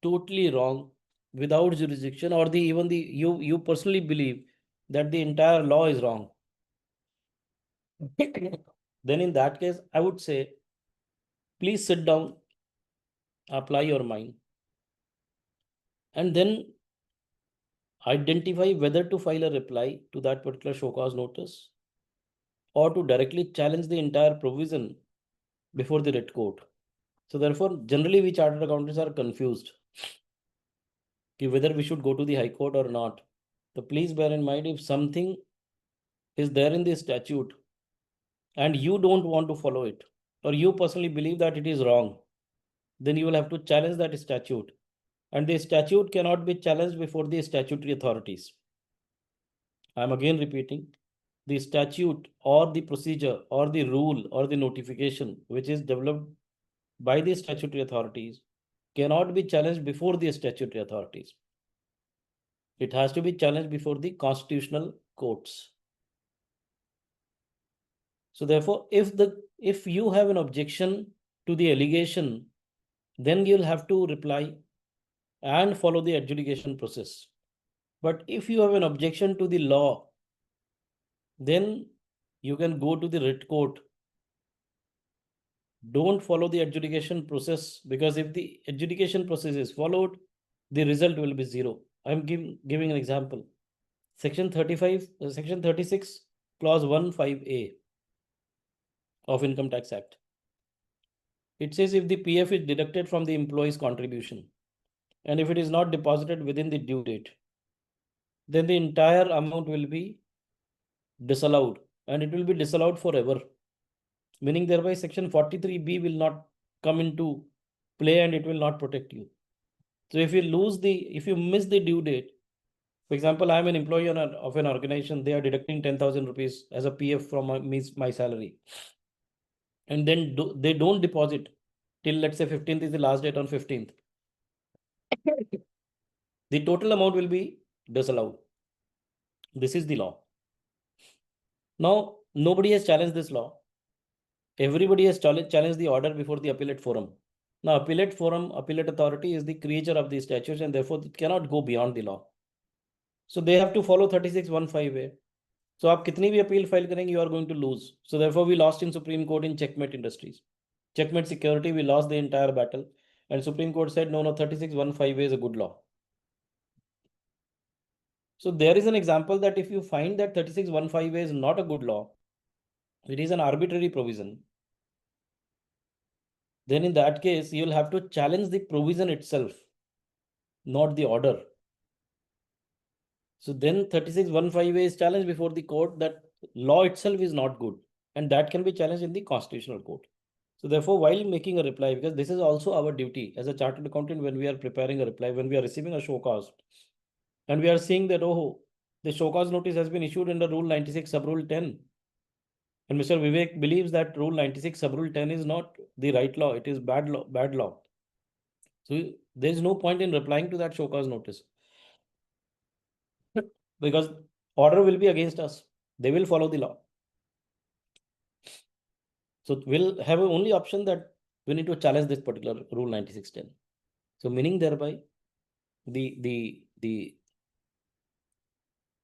totally wrong, without jurisdiction, or you personally believe that the entire law is wrong, then in that case, I would say, please sit down, apply your mind, and then identify whether to file a reply to that particular show cause notice or to directly challenge the entire provision before the writ court. So therefore, generally we chartered accountants are confused whether we should go to the high court or not. So please bear in mind, if something is there in the statute and you don't want to follow it, or you personally believe that it is wrong, then you will have to challenge that statute. And the statute cannot be challenged before the statutory authorities. I'm again repeating, the statute or the procedure or the rule or the notification which is developed by the statutory authorities cannot be challenged before the statutory authorities. It has to be challenged before the constitutional courts. So therefore, if you have an objection to the allegation, then you'll have to reply and follow the adjudication process. But if you have an objection to the law, then you can go to the writ court. Don't follow the adjudication process, because if the adjudication process is followed, the result will be zero. I'm giving an example. Section 36, clause 15A of Income Tax Act. It says if the PF is deducted from the employee's contribution, and if it is not deposited within the due date, then the entire amount will be disallowed, and it will be disallowed forever. Meaning thereby section 43B will not come into play and it will not protect you. So if you miss the due date, for example, I'm an employee of an organization, they are deducting 10,000 rupees as a PF from my salary. And then they don't deposit till, let's say, 15th is the last date, on 15th. The total amount will be disallowed. This is the law. Now, nobody has challenged this law. Everybody has challenged the order before the appellate forum. Now, appellate authority is the creature of the statutes, and therefore it cannot go beyond the law. So they have to follow 36(1)(5)(a). So आप कितनी भी appeal file करेंगे, you are going to lose. So therefore we lost in Supreme Court in Checkmate Industries. Checkmate Security, we lost the entire battle. And Supreme Court said, no, 36(1)(5)(a) is a good law. So there is an example that if you find that 36(1)(5)(a) is not a good law, it is an arbitrary provision, then in that case, you will have to challenge the provision itself, not the order. So then 36(1)(5)(a) is challenged before the court that law itself is not good, and that can be challenged in the constitutional court. So therefore, while making a reply, because this is also our duty as a chartered accountant, when we are preparing a reply, when we are receiving a show cause, and we are seeing that, oh, the show cause notice has been issued under Rule 96 sub Rule 10. And Mr. Vivek believes that Rule 96 sub Rule 10 is not the right law, it is bad law. So there is no point in replying to that show cause notice, because order will be against us. They will follow the law. So we'll have an only option that we need to challenge this particular Rule 9610. So meaning thereby, the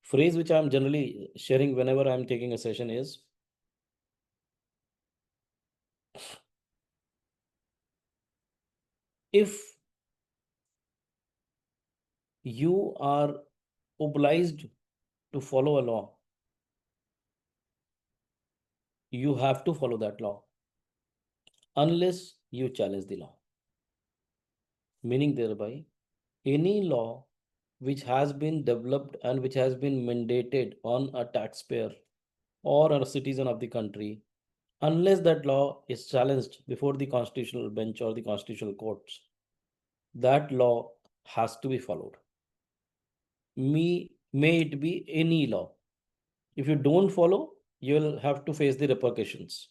phrase which I'm generally sharing whenever I'm taking a session is, if you are obliged to follow a law, you have to follow that law unless you challenge the law. Meaning thereby, any law which has been developed and which has been mandated on a taxpayer or a citizen of the country, unless that law is challenged before the constitutional bench or the constitutional courts, that law has to be followed. May it be any law. If you don't follow, you will have to face the repercussions.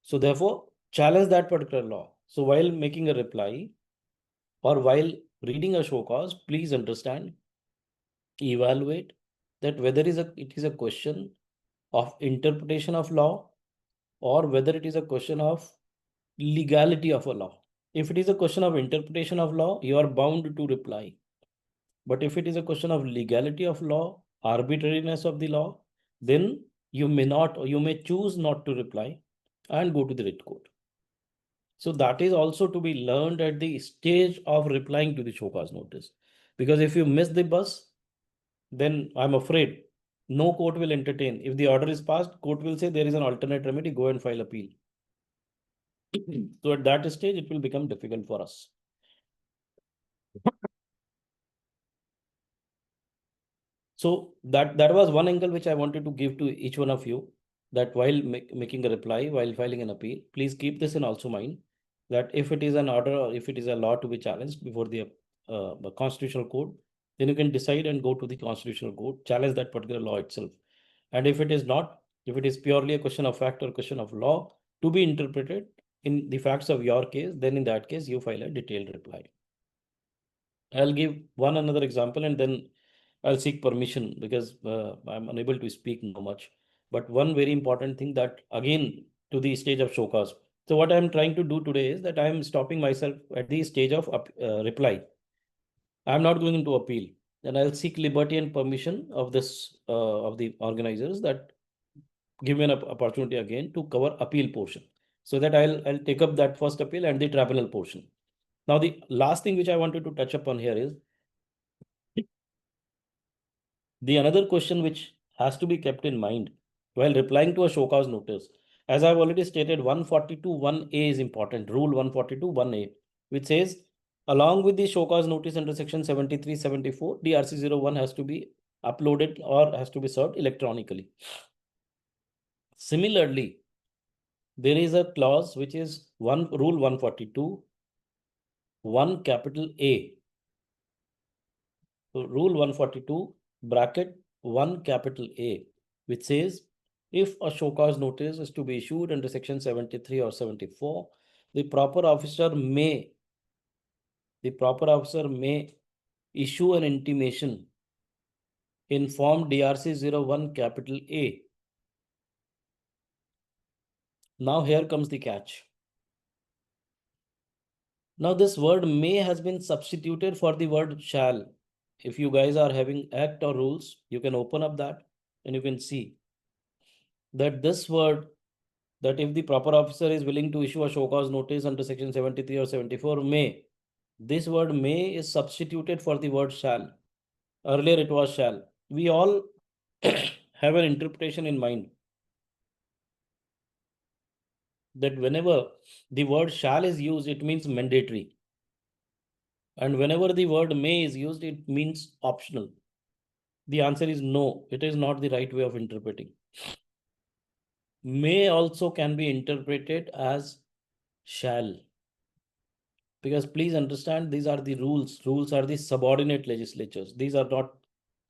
So therefore, challenge that particular law. So while making a reply or while reading a show cause, please understand, evaluate that whether it is a question of interpretation of law or whether it is a question of legality of a law. If it is a question of interpretation of law, you are bound to reply. But if it is a question of legality of law, arbitrariness of the law, then you may not, or you may choose not to reply and go to the writ court. So that is also to be learned at the stage of replying to the show cause notice. Because if you miss the bus, then I'm afraid no court will entertain. If the order is passed, court will say there is an alternate remedy, go and file appeal. So at that stage, it will become difficult for us. So that was one angle which I wanted to give to each one of you, that while making a reply, while filing an appeal, please keep this in also mind, that if it is an order or if it is a law to be challenged before the constitutional court, then you can decide and go to the constitutional court, challenge that particular law itself. And if it is not, if it is purely a question of fact or question of law to be interpreted in the facts of your case, then in that case, you file a detailed reply. I'll give one another example and then I'll seek permission because I'm unable to speak now much. But one very important thing, that again to the stage of show cause. So what I'm trying to do today is that I'm stopping myself at the stage of reply. I'm not going into appeal. Then I'll seek liberty and permission of this of the organizers that give me an opportunity again to cover appeal portion, so that I'll take up that first appeal and the tribunal portion. Now the last thing which I wanted to touch upon here is the another question which has to be kept in mind while replying to a show cause notice. As I've already stated, 142(1)(a) is important, rule 142(1)(a), which says along with the show cause notice under section 73-74, DRC-01 has to be uploaded or has to be served electronically. Similarly, there is a clause which is rule 142, 1(a). So rule 142 bracket 1(a), which says if a show cause notice is to be issued under section 73 or 74, the proper officer may issue an intimation in form DRC-01(a). Now here comes the catch. Now this word may has been substituted for the word shall. If you guys are having act or rules, you can open up that and you can see that this word, that if the proper officer is willing to issue a show cause notice under section 73 or 74, may, this word may is substituted for the word shall. Earlier it was shall. We all have an interpretation in mind that whenever the word shall is used, it means mandatory. And whenever the word may is used, it means optional. The answer is no, it is not the right way of interpreting. May also can be interpreted as shall. Because please understand, these are the rules. Rules are the subordinate legislatures. These are not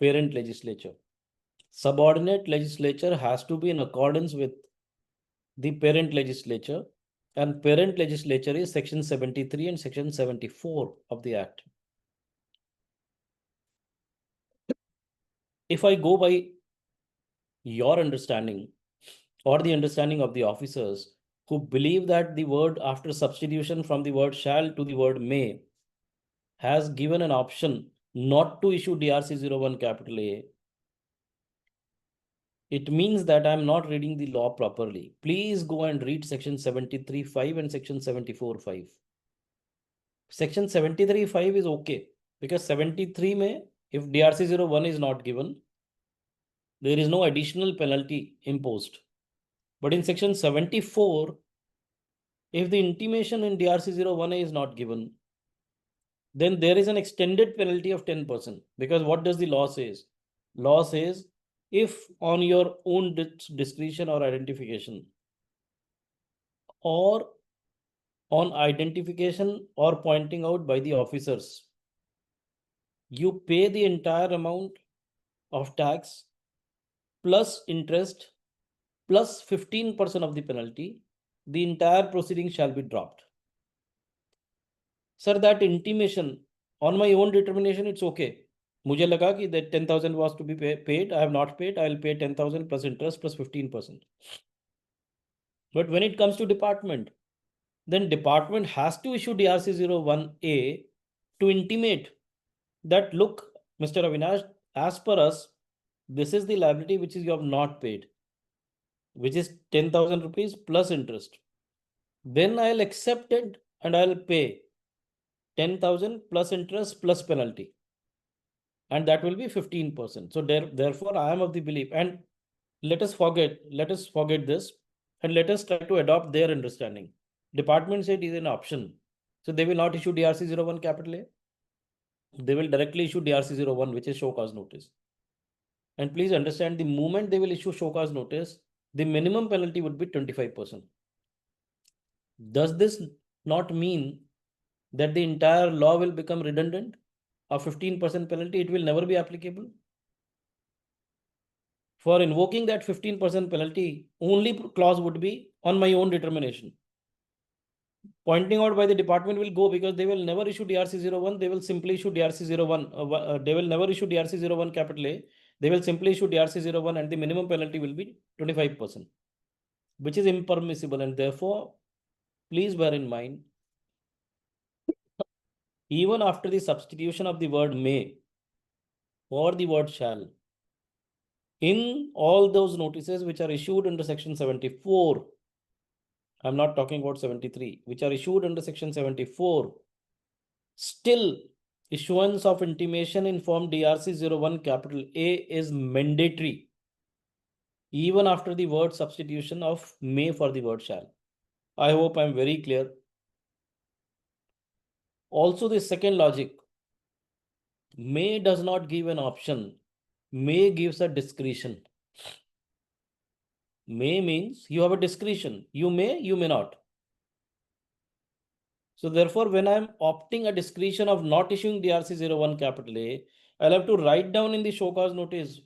parent legislature. Subordinate legislature has to be in accordance with the parent legislature. And parent legislature is section 73 and section 74 of the Act. If I go by your understanding or the understanding of the officers who believe that the word after substitution from the word shall to the word may has given an option not to issue DRC-01(a), it means that I'm not reading the law properly. Please go and read section 73(5) and section 74(5). Section 73(5) is okay because 73 may, if DRC-01 is not given, there is no additional penalty imposed. But in section 74, if the intimation in DRC-01A is not given, then there is an extended penalty of 10%. Because what does the law says? Law says, if on your own discretion or identification, or on identification or pointing out by the officers, you pay the entire amount of tax plus interest plus 15% of the penalty, the entire proceeding shall be dropped. Sir, that intimation on my own determination, it's okay. मुझे लगा कि that 10,000 was to be paid. I have not paid. I will pay 10,000 plus interest plus 15%. But when it comes to department, then department has to issue DRC 01A to intimate that, look, Mr. Avinash, as per us, this is the liability which is you have not paid, which is 10,000 rupees plus interest. Then I'll accept it and I'll pay 10,000 plus interest plus penalty. And that will be 15%. So therefore, I am of the belief, and let us forget this, and let us try to adopt their understanding. Department said it is an option. So they will not issue DRC 01 capital A. They will directly issue DRC 01, which is show cause notice. And please understand, the moment they will issue show cause notice, the minimum penalty would be 25%. Does this not mean that the entire law will become redundant? A 15% penalty, it will never be applicable. For invoking that 15% penalty, only clause would be on my own determination. Pointing out by the department will go, because they will never issue DRC 01. They will simply issue DRC 01. They will never issue DRC 01 capital A. They will simply issue DRC 01 and the minimum penalty will be 25%, which is impermissible. And therefore, please bear in mind, even after the substitution of the word may or the word shall, in all those notices which are issued under section 74, I'm not talking about 73, which are issued under section 74, still issuance of intimation in form DRC 01 capital A is mandatory, even after the word substitution of may for the word shall. I hope I'm very clear. Also, the second logic, may does not give an option. May gives a discretion. May means you have a discretion. You may not. So therefore, when I'm opting a discretion of not issuing DRC 01 capital A, I'll have to write down in the show cause notice.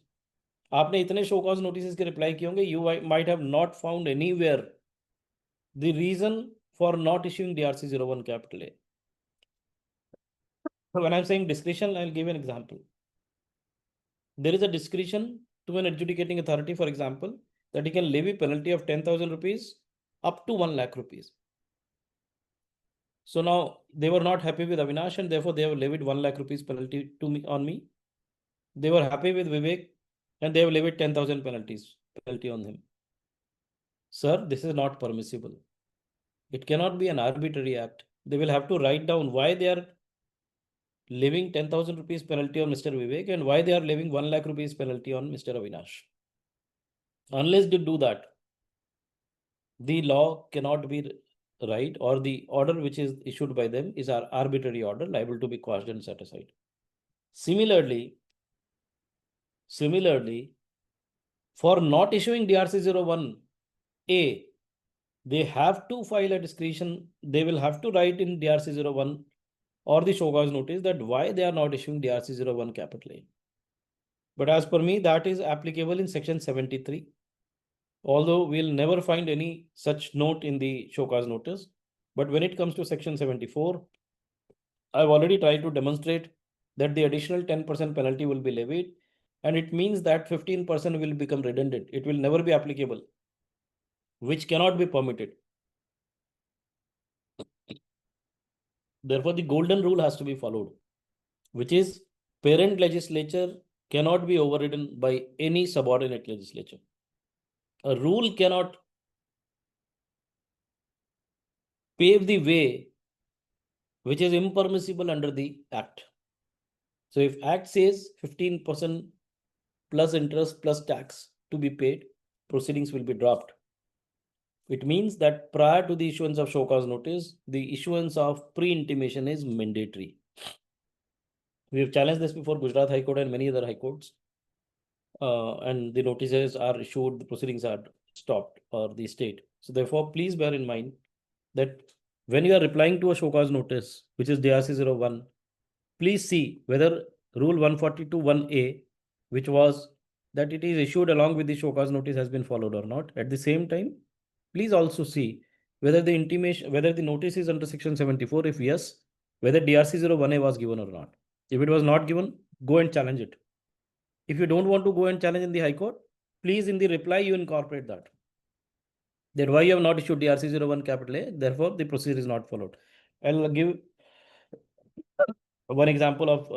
आपने इतने show cause notices के reply किए होंगे, you might have not found anywhere the reason for not issuing DRC 01 capital A. So when I'm saying discretion, I'll give an example. There is a discretion to an adjudicating authority, for example, that he can levy penalty of 10,000 rupees up to 1 lakh rupees. So now they were not happy with Avinash and therefore they have levied 1 lakh rupees penalty on me. They were happy with Vivek and they have levied 10,000 penalty on him. Sir, this is not permissible. It cannot be an arbitrary act. They will have to write down why they are levying 10,000 rupees penalty on Mr. Vivek and why they are levying 1 lakh rupees penalty on Mr. Avinash. Unless they do that, the law cannot be right, or the order which is issued by them is our arbitrary order, liable to be quashed and set aside. Similarly, for not issuing DRC 01A, they have to file a discretion. They will have to write in DRC 01 or the show cause notice that why they are not issuing DRC 01 capital A. But as per me, that is applicable in section 73. Although we'll never find any such note in the show cause notice. But when it comes to section 74, I've already tried to demonstrate that the additional 10% penalty will be levied, and it means that 15% will become redundant. It will never be applicable, which cannot be permitted. Therefore, the golden rule has to be followed, which is parent legislature cannot be overridden by any subordinate legislature. A rule cannot pave the way which is impermissible under the Act. So if Act says 15% plus interest plus tax to be paid, proceedings will be dropped. It means that prior to the issuance of show cause notice, the issuance of pre-intimation is mandatory. We have challenged this before Gujarat High Court and many other high courts. And the notices are issued, the proceedings are stopped or the state. So therefore, please bear in mind that when you are replying to a show cause notice, which is DRC 01, please see whether Rule 142(1)A, which was that it is issued along with the show cause notice, has been followed or not. At the same time, please also see whether the intimation, whether the notice is under section 74, if yes, whether DRC 01A was given or not. If it was not given, go and challenge it. If you don't want to go and challenge in the High Court, please in the reply you incorporate that. That why you have not issued DRC 01 capital A, therefore the procedure is not followed. I'll give one example of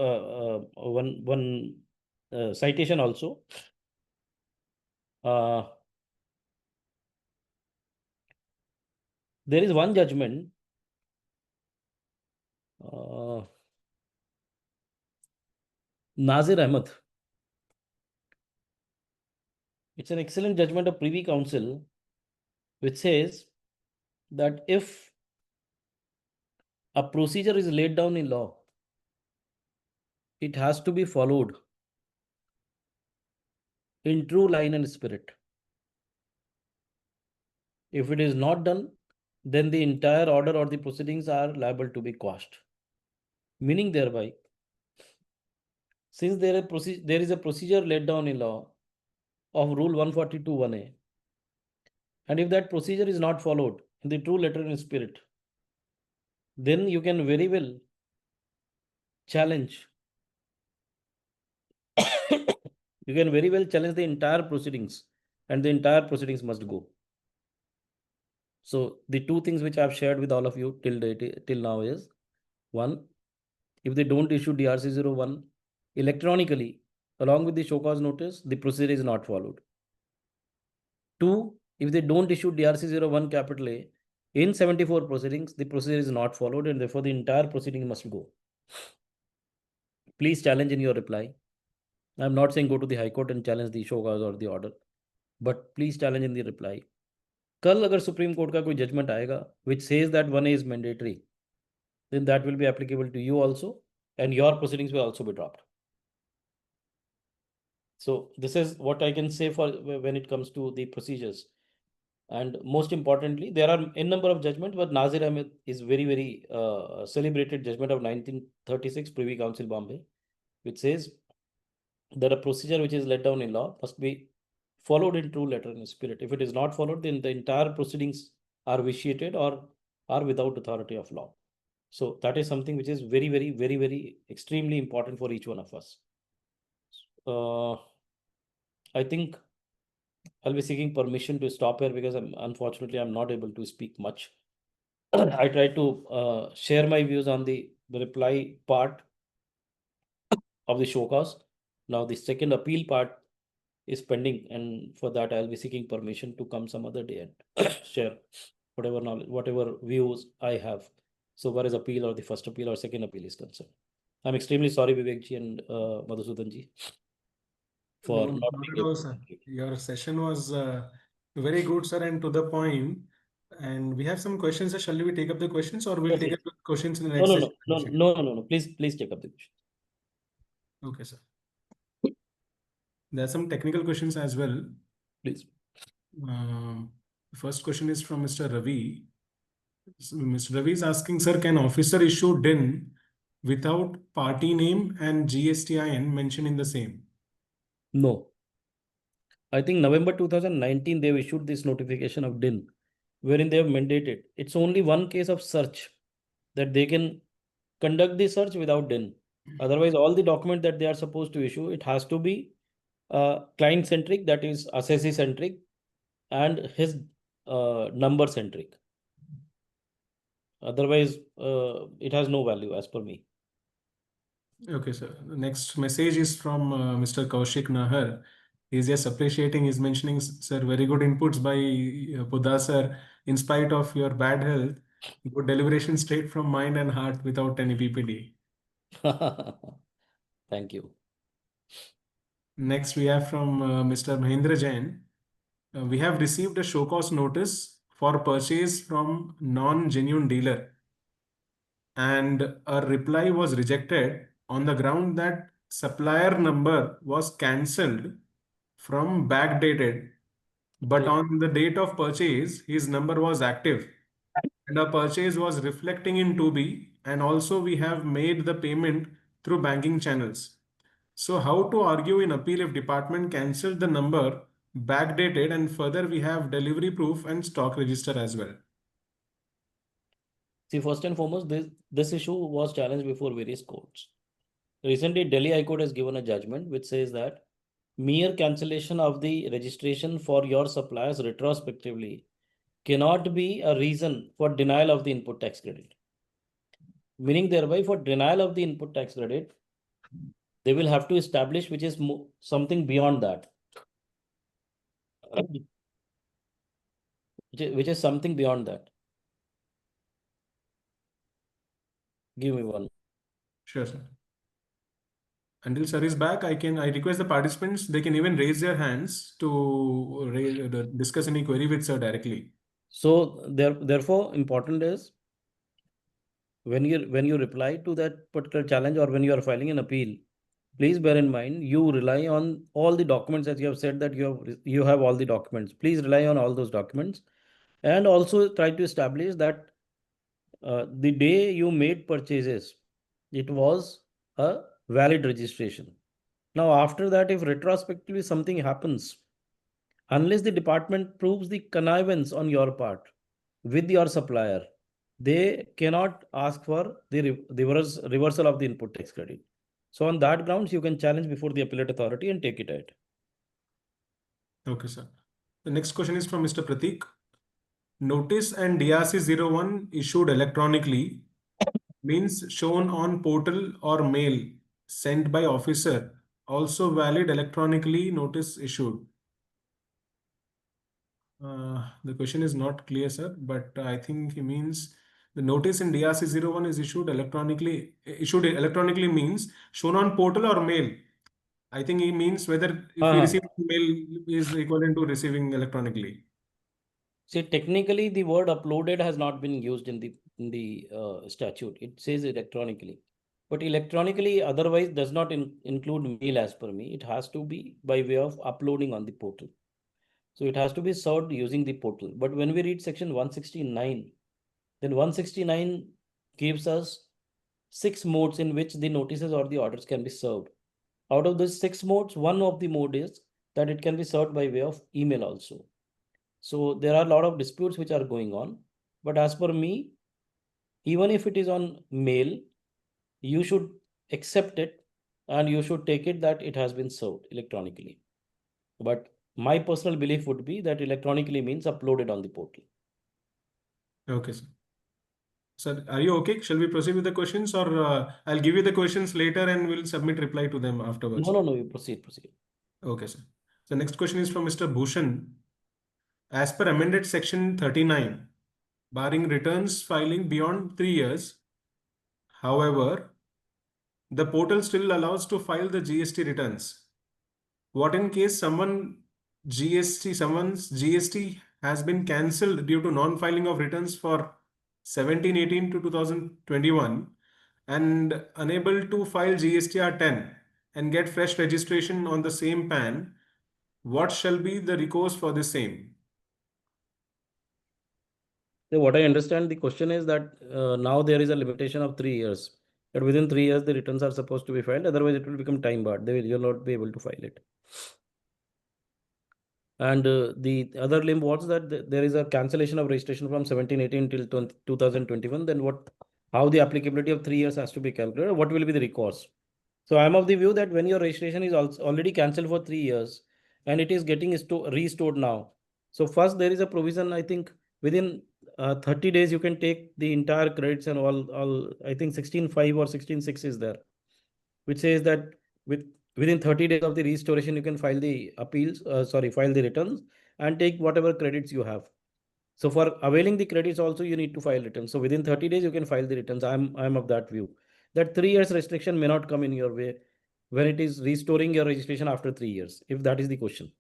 one citation also. There is one judgment. Nazir Ahmed. It's an excellent judgment of Privy Council, which says that if a procedure is laid down in law, it has to be followed in true line and spirit. If it is not done, then the entire order or the proceedings are liable to be quashed. Meaning thereby, since there is a procedure laid down in law of Rule 142(1)(a), and if that procedure is not followed in the true letter and spirit, then you can very well challenge. You can very well challenge the entire proceedings, and the entire proceedings must go. So the two things which I have shared with all of you till now is, one, if they don't issue DRC 01 electronically along with the show cause notice, the procedure is not followed. Two, if they don't issue DRC 01 capital A in 74 proceedings, the procedure is not followed and therefore the entire proceeding must go. Please challenge in your reply. I'm not saying go to the High Court and challenge the show cause or the order, but please challenge in the reply. कल अगर supreme court का कोई judgement आएगा which says that 1A is mandatory, then that will be applicable to you also and your proceedings will also be dropped. So this is what I can say for when it comes to the procedures. And most importantly, there are n number of judgments, but Nazir Ahmed is very celebrated judgment of 1936 Privy Council Bombay, which says that a procedure which is laid down in law must be followed in true letter and spirit. If it is not followed, then the entire proceedings are vitiated or are without authority of law. So that is something which is very extremely important for each one of us. I think I'll be seeking permission to stop here because unfortunately I'm not able to speak much. I try to share my views on the reply part of the show cause. Now the second appeal part is pending, and for that I'll be seeking permission to come some other day and share whatever knowledge, whatever views I have, so far as appeal or the first appeal or second appeal is concerned. I'm extremely sorry, Vivekji and Madhusudanji, for No, not not being at all, able sir. to. Your session was very good, sir, and to the point. And we have some questions. Sir. Shall we take up the questions, or we'll Yes, take yes. up the questions in the No, next no, session? no. Please take up the question. Okay, sir. There are some technical questions as well. Please. The first question is from Mr. Ravi. So Mr. Ravi is asking, sir, can officer issue DIN without party name and GSTIN mentioned in the same? No. I think November 2019 they've issued this notification of DIN, wherein they have mandated. It's only one case of search that they can conduct the search without DIN. Otherwise, all the document that they are supposed to issue, it has to be client centric, that is assessee centric, and his number centric. Otherwise, it has no value as per me. Okay, sir. The next message is from Mr. Kaushik Nahar. He's just appreciating, he's mentioning, sir, very good inputs by Poddar sir. In spite of your bad health, good deliberation straight from mind and heart without any PPD. Thank you. Next, we have from Mr. Mahendra Jain. We have received a show cause notice for purchase from non-genuine dealer, and a reply was rejected on the ground that supplier number was cancelled from backdated, but on the date of purchase, his number was active and our purchase was reflecting in 2B, and also we have made the payment through banking channels. So how to argue in appeal if department cancelled the number backdated, and further we have delivery proof and stock register as well? See, first and foremost, this issue was challenged before various courts. Recently, Delhi High Court has given a judgment which says that mere cancellation of the registration for your suppliers retrospectively cannot be a reason for denial of the input tax credit. Meaning thereby for denial of the input tax credit, they will have to establish which is something beyond that. Which is something beyond that. Give me one. Sure, sir. Until sir is back, I request the participants, they can even raise their hands to discuss any query with sir directly. So therefore, important is when you reply to that particular challenge or when you are filing an appeal, please bear in mind you rely on all the documents, as you have said that you have all the documents. Please rely on all those documents, and also try to establish that the day you made purchases, it was a valid registration. Now, after that, if retrospectively something happens, unless the department proves the connivance on your part with your supplier, they cannot ask for the reversal of the input tax credit. So on that grounds, you can challenge before the appellate authority and take it ahead. Okay, sir. The next question is from Mr. Pratik. Notice and DRC 01 issued electronically means shown on portal or mail sent by officer, also valid electronically notice issued. The question is not clear, sir, but I think he means the notice in DRC 01 is issued electronically. Issued electronically means shown on portal or mail. I think he means whether if we receive mail is equivalent to receiving electronically. See, technically, the word uploaded has not been used in the statute. It says electronically, but electronically otherwise does not include mail as per me. It has to be by way of uploading on the portal. So it has to be served using the portal. But when we read section 169, then 169 gives us 6 modes in which the notices or the orders can be served. Out of those 6 modes, one of the mode is that it can be served by way of email also. So there are a lot of disputes which are going on. But as per me, even if it is on mail, you should accept it and you should take it that it has been served electronically. But my personal belief would be that electronically means uploaded on the portal. Okay, sir. Sir, are you okay? Shall we proceed with the questions, or I'll give you the questions later and we'll submit reply to them afterwards? No, you proceed. Okay, sir. The next question is from Mr. Bhushan. As per amended section 39, barring returns filing beyond 3 years, however, the portal still allows to file the GST returns. What in case someone's GST has been cancelled due to non-filing of returns for 17-18 to 2021 and unable to file GSTR 10 and get fresh registration on the same PAN, what shall be the recourse for the same? So what I understand, the question is that now there is a limitation of 3 years. That within 3 years the returns are supposed to be filed. Otherwise, it will become time barred. You'll not be able to file it. And the other limb was that there is a cancellation of registration from 17-18 till 2021. Then how the applicability of 3 years has to be calculated? What will be the recourse? So I'm of the view that when your registration is already cancelled for 3 years and it is getting restored now. So first there is a provision, I think within 30 days you can take the entire credits and all I think 16.5 or 16.6 is there, which says that within 30 days of the restoration you can file the file the returns and take whatever credits you have. So for availing the credits also you need to file returns. So within 30 days you can file the returns. I'm of that view that 3 years restriction may not come in your way when it is restoring your registration after 3 years, if that is the question.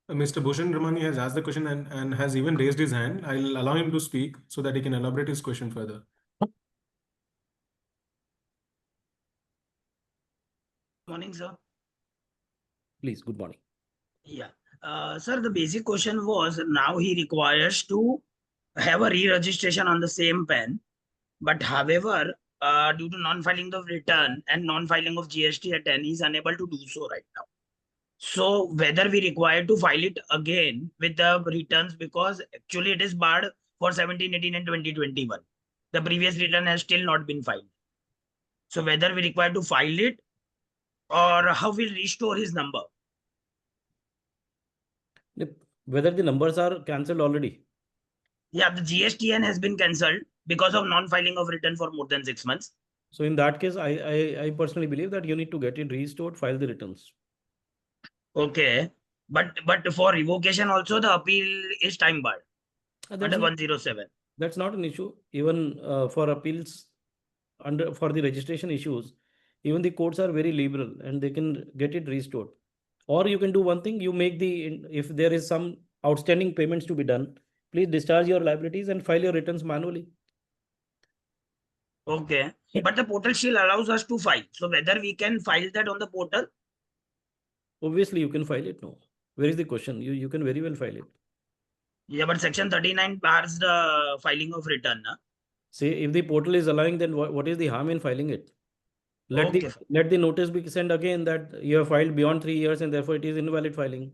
Mr. Bhushan Ramani has asked the question and has even raised his hand. I'll allow him to speak so that he can elaborate his question further. Morning, sir. Please, good morning. Yeah. Sir, the basic question was now he requires to have a re-registration on the same PAN. But however, due to non-filing of return and non-filing of GST at 10, he is unable to do so right now. So whether we require to file it again with the returns, because actually it is barred for 17, 18 and 2021. the previous return has still not been filed. So whether we require to file it or how we'll restore his number. Whether the numbers are cancelled already. Yeah, the GSTN has been cancelled because of non-filing of return for more than 6 months. So in that case, I personally believe that you need to get it restored, file the returns. Okay. But for revocation also the appeal is time barred That's under not, 107. that's not an issue. Even for appeals for the registration issues, even the courts are very liberal and they can get it restored. Or you can do one thing, you make if there is some outstanding payments to be done, please discharge your liabilities and file your returns manually. Okay. But the portal still allows us to file. So whether we can file that on the portal? Obviously, you can file it. No. Where is the question? You can very well file it. Yeah, but section 39 bars the filing of return. Na? Say if the portal is allowing, then what is the harm in filing it? Okay. Let the notice be sent again that you have filed beyond 3 years and therefore it is invalid filing.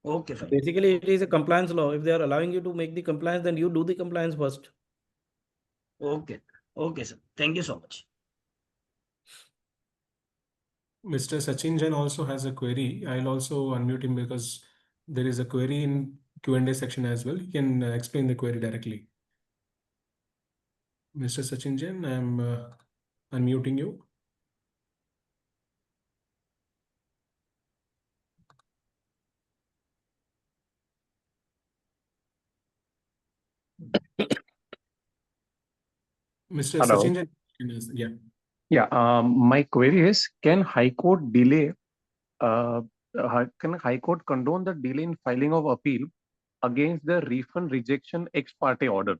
Okay, fine. Basically, it is a compliance law. If they are allowing you to make the compliance, then you do the compliance first. Okay. Okay, sir. Thank you so much. Mr. Sachin Jain also has a query. I'll also unmute him because there is a query in Q&A section as well. You can explain the query directly. Mr. Sachin Jain, I'm unmuting you. Mr. Hello. Sachin Jain, yeah. Yeah, my query is, can High Court delay, can High Court condone the delay in filing of appeal against the refund rejection ex parte order?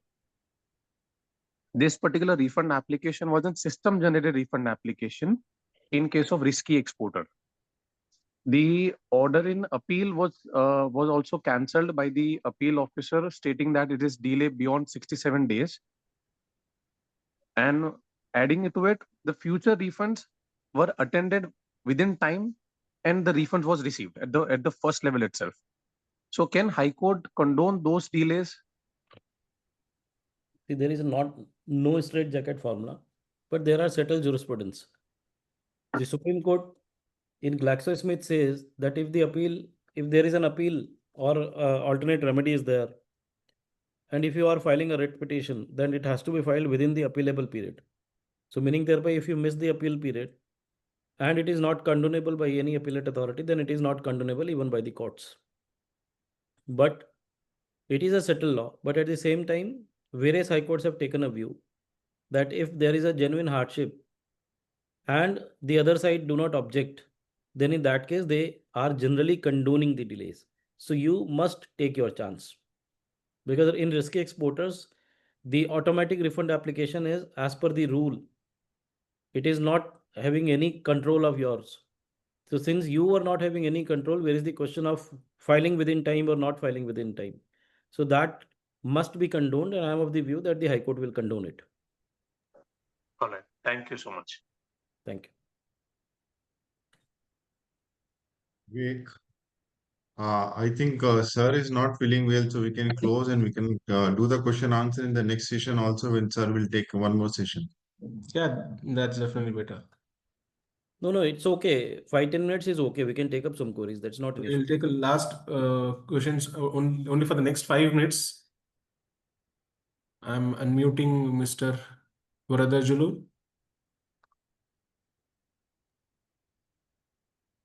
This particular refund application was a system generated refund application in case of risky exporter. The order in appeal was also cancelled by the appeal officer, stating that it is delayed beyond 67 days. And adding to it, the future refunds were attended within time and the refund was received at the first level itself. So can High Court condone those delays? See, there is no straight jacket formula, but there are settled jurisprudence. The Supreme Court in GlaxoSmith says that if there is an appeal or alternate remedy is there, and if you are filing a writ petition, then it has to be filed within the appealable period. So meaning thereby, if you miss the appeal period and it is not condonable by any appellate authority, then it is not condonable even by the courts. But it is a settled law. But at the same time, various high courts have taken a view that if there is a genuine hardship and the other side do not object, then in that case, they are generally condoning the delays. So you must take your chance. Because in risky exporters, the automatic refund application is as per the rule. It is not having any control of yours. So since you are not having any control, where is the question of filing within time or not filing within time? So that must be condoned, and I am of the view that the High Court will condone it. All right. Thank you so much. Thank you. Vivek, I think sir is not feeling well, so we can close and we can do the question answer in the next session also when sir will take one more session. Yeah, that's definitely better. No, it's okay. 5-10 minutes is okay. We can take up some queries. That's not an issue. We'll take a last questions only for the next 5 minutes. I'm unmuting Mr. Varadajulu.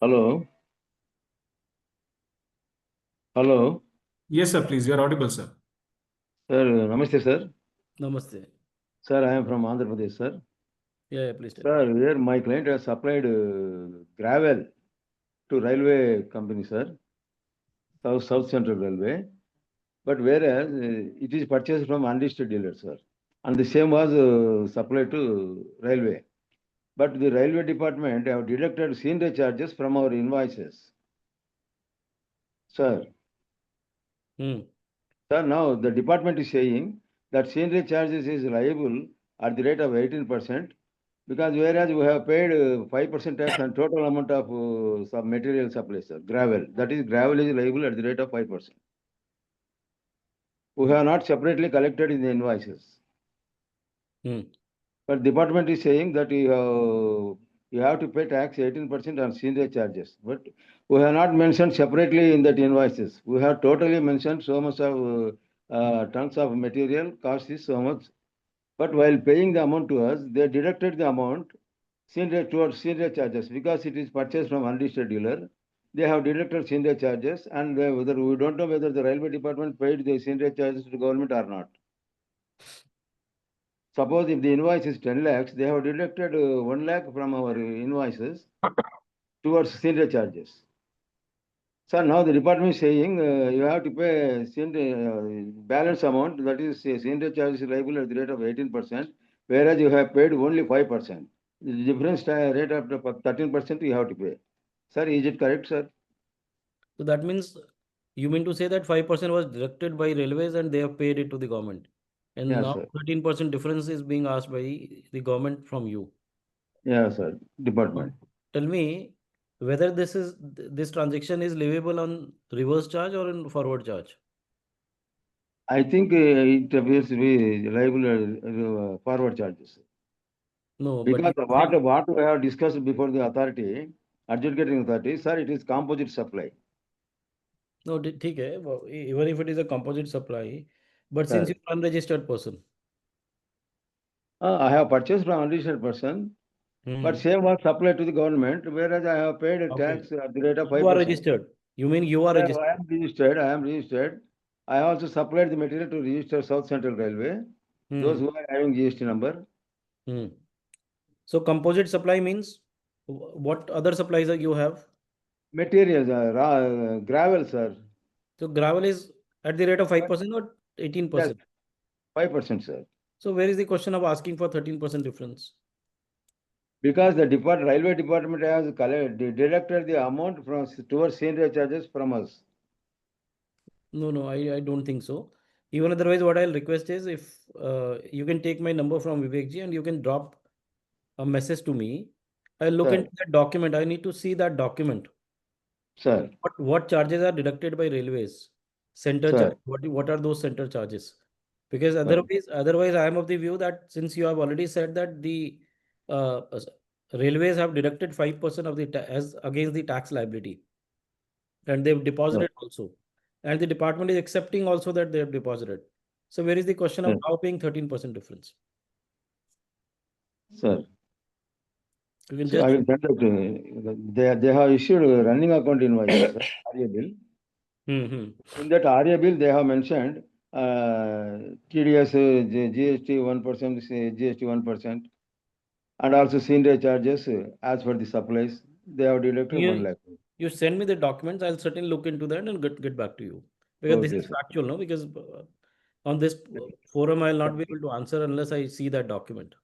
Hello. Hello. Yes, sir, please. You're audible, sir. Sir, namaste, sir. Namaste. Sir, I am from Andhra Pradesh, sir. Yeah, please tell. Sir, here my client has supplied gravel to railway company, sir. South Central Railway. But whereas it is purchased from unlisted dealer, sir. And the same was supplied to railway. But the railway department have deducted scenery charges from our invoices. Sir. Sir, now the department is saying that scenery charges is liable at the rate of 18%, because whereas we have paid 5% tax on total amount of some material supply, sir, gravel. That is, gravel is liable at the rate of 5%. We have not separately collected in the invoices. Hmm. But department is saying that you have to pay tax 18% on senior charges. But we have not mentioned separately in that invoices. We have totally mentioned so much of tons of material cost is so much. But while paying the amount to us, they deducted the amount senior towards senior charges because it is purchased from unlisted dealer. They have deducted senior charges, and whether we don't know whether the railway department paid the senior charges to the government or not. Suppose if the invoice is 10 lakhs, they have deducted 1 lakh from our invoices towards senior charges. So now the department is saying you have to pay balance amount, that is senior charges liable at the rate of 18%, whereas you have paid only 5%. The difference rate of 13% you have to pay. Sir, is it correct, sir? So that means you mean to say that 5% was deducted by railways and they have paid it to the government. And Yes, now sir. 13% difference is being asked by the government from you. Yes, sir. Department. Tell me whether this transaction is livable on reverse charge or in forward charge. I think it appears to be liable forward charges. No, but Because you are saying, what we have discussed before the authority, adjudicating authority, sir, it is composite supply. no, ठीक है, even if it is a composite supply, but since Sir, you're an unregistered person. I have purchased from unregistered person, but Hmm. same was supplied to the government, whereas I have paid a Okay. tax at the rate of You are 5%. registered. You mean you are Sir, registered? I am registered. I am registered. I also supplied the material to register South Central Railway, those Hmm. who are having GST number. Hmm. So composite supply means what other supplies you have? Materials, gravel, sir. So gravel is at the rate of But 5% or yes, 18%. 5%, sir. So where is the question of asking for 13% difference? Because the railway department has deducted the amount from towards senior charges from us. No, I don't think so. Even otherwise, what I'll request is if you can take my number from Vivekji and you can drop a message to me. I'll look Sir, into that document. I need to see that document. sir, What charges are deducted by railways? Center charge. sir, What are those center charges? Because sir, otherwise, I am of the view that since you have already said that the uh, uh, railways have deducted 5% of the as against the tax liability, and they've sir, deposited also, and the department is accepting also that they have deposited. So where is the question of sir, now paying 13% difference? sir. You can So just I will send that they have issued a running account invoices, sir, RA bill. Hmm. In that RA bill, they have mentioned TDS, GST 1%, GST 1%, and also senior charges as per the supplies. They have deducted 1 You lakh. you send me the documents. I'll certainly look into that and get back to you because this Okay, is sir. factual, no? Because on this forum, I'll not be able to answer unless I see that document.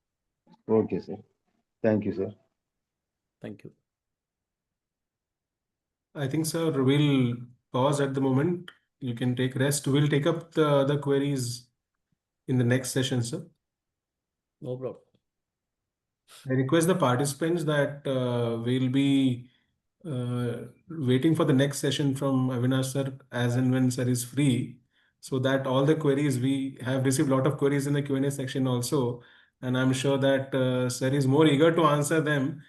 Okay, sir. Thank you, sir. Thank you. I think, sir, we'll pause at the moment. You can take rest. We'll take up the other queries in the next session, sir. No problem. I request the participants that we'll be waiting for the next session from Avinash sir as and when sir is free, so that all the queries we have received a lot of queries in the Q&A section also, and I'm sure that sir is more eager to answer them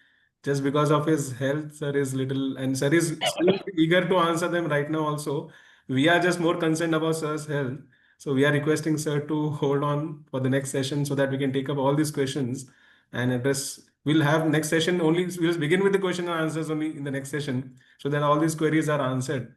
just because of his health. Sir is little, and sir is still eager to answer them right now also. We are just more concerned about sir's health. So we are requesting sir to hold on for the next session so that we can take up all these questions and address. We'll have next session only. We'll begin with the question and answers only in the next session so that all these queries are answered.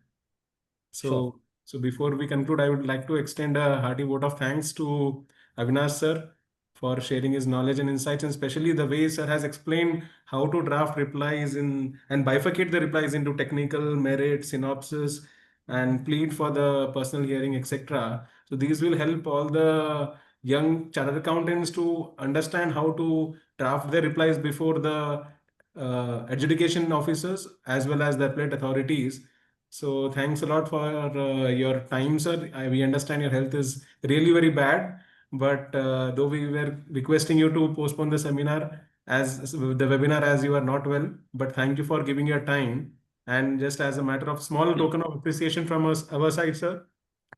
Sure. So before we conclude, I would like to extend a hearty vote of thanks to Avinash sir for sharing his knowledge and insights, and especially the way sir has explained how to draft replies in and bifurcate the replies into technical, merit, synopsis, and plead for the personal hearing, etc. So these will help all the young chartered accountants to understand how to draft their replies before the adjudication officers as well as the appellate authorities. So thanks a lot for your time, sir. We understand your health is really very bad, but though we were requesting you to postpone the seminar as the webinar as you are not well, but thank you for giving your time. And just as a matter of small token of appreciation from us, our side, sir,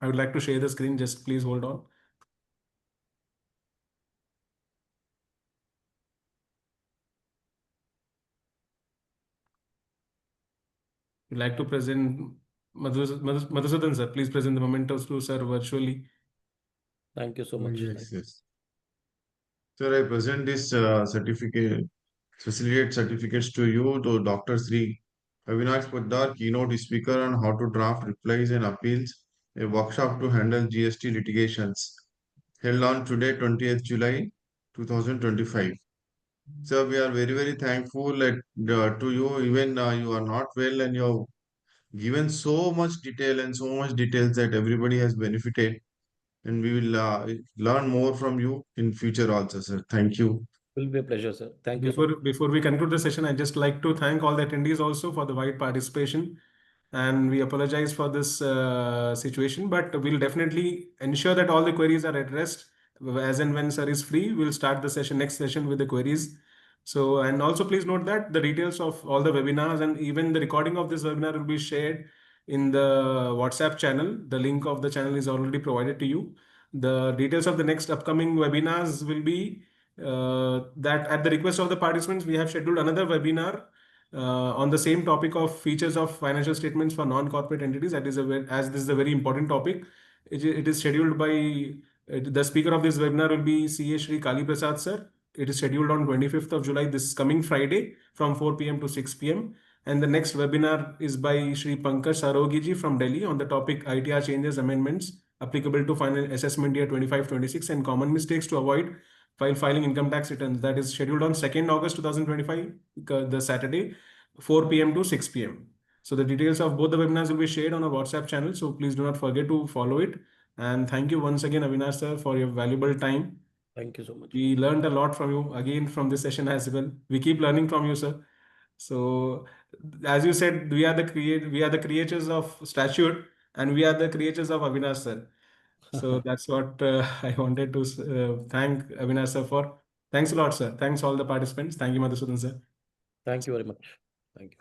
I would like to share the screen. Just please hold on. We'd like to present Madhusudan sir. Please present the mementos to sir virtually. Thank you so Oh, much. yes, yes. Sir, I present this certificate, facilitate certificates to you, to Dr. Sri Avinash Poddar, keynote speaker on how to draft replies and appeals, a workshop to handle GST litigations, held on today, 20th July 2025. Sir, we are very, very thankful to you, even you are not well and you have given so much detail and so much details that everybody has benefited. And we will learn more from you in future also, sir. Thank you. Will be a pleasure, sir. Thank you so much. Before we conclude the session, I'd just like to thank all the attendees also for the wide participation. And we apologize for this situation, but we'll definitely ensure that all the queries are addressed as and when sir is free. We'll start the next session with the queries. So, and also please note that the details of all the webinars and even the recording of this webinar will be shared in the WhatsApp channel. The link of the channel is already provided to you. The details of the next upcoming webinars will be that at the request of the participants, we have scheduled another webinar on the same topic of features of financial statements for non-corporate entities. That is as this is a very important topic. It is scheduled by the speaker of this webinar will be CA Shri Kali Prasad sir. It is scheduled on 25th of July, this coming Friday from 4 p.m. to 6 p.m. And the next webinar is by Shri Pankaj Sarogiji from Delhi on the topic ITR changes amendments applicable to final assessment year 25-26 and common mistakes to avoid while filing income tax returns. That is scheduled on 2nd August 2025, the Saturday, 4 p.m. to 6 p.m. So the details of both the webinars will be shared on our WhatsApp channel. So please do not forget to follow it. And thank you once again, Avinash sir, for your valuable time. Thank you so much. We learned a lot from you again from this session as well. We keep learning from you, sir. So as you said, we are the creators of statute and we are the creators of Avinash sir. So that's what I wanted to thank Avinash sir for. Thanks a lot, sir. Thanks all the participants. Thank you, Madhusudan sir. Thank you very much. Thank you.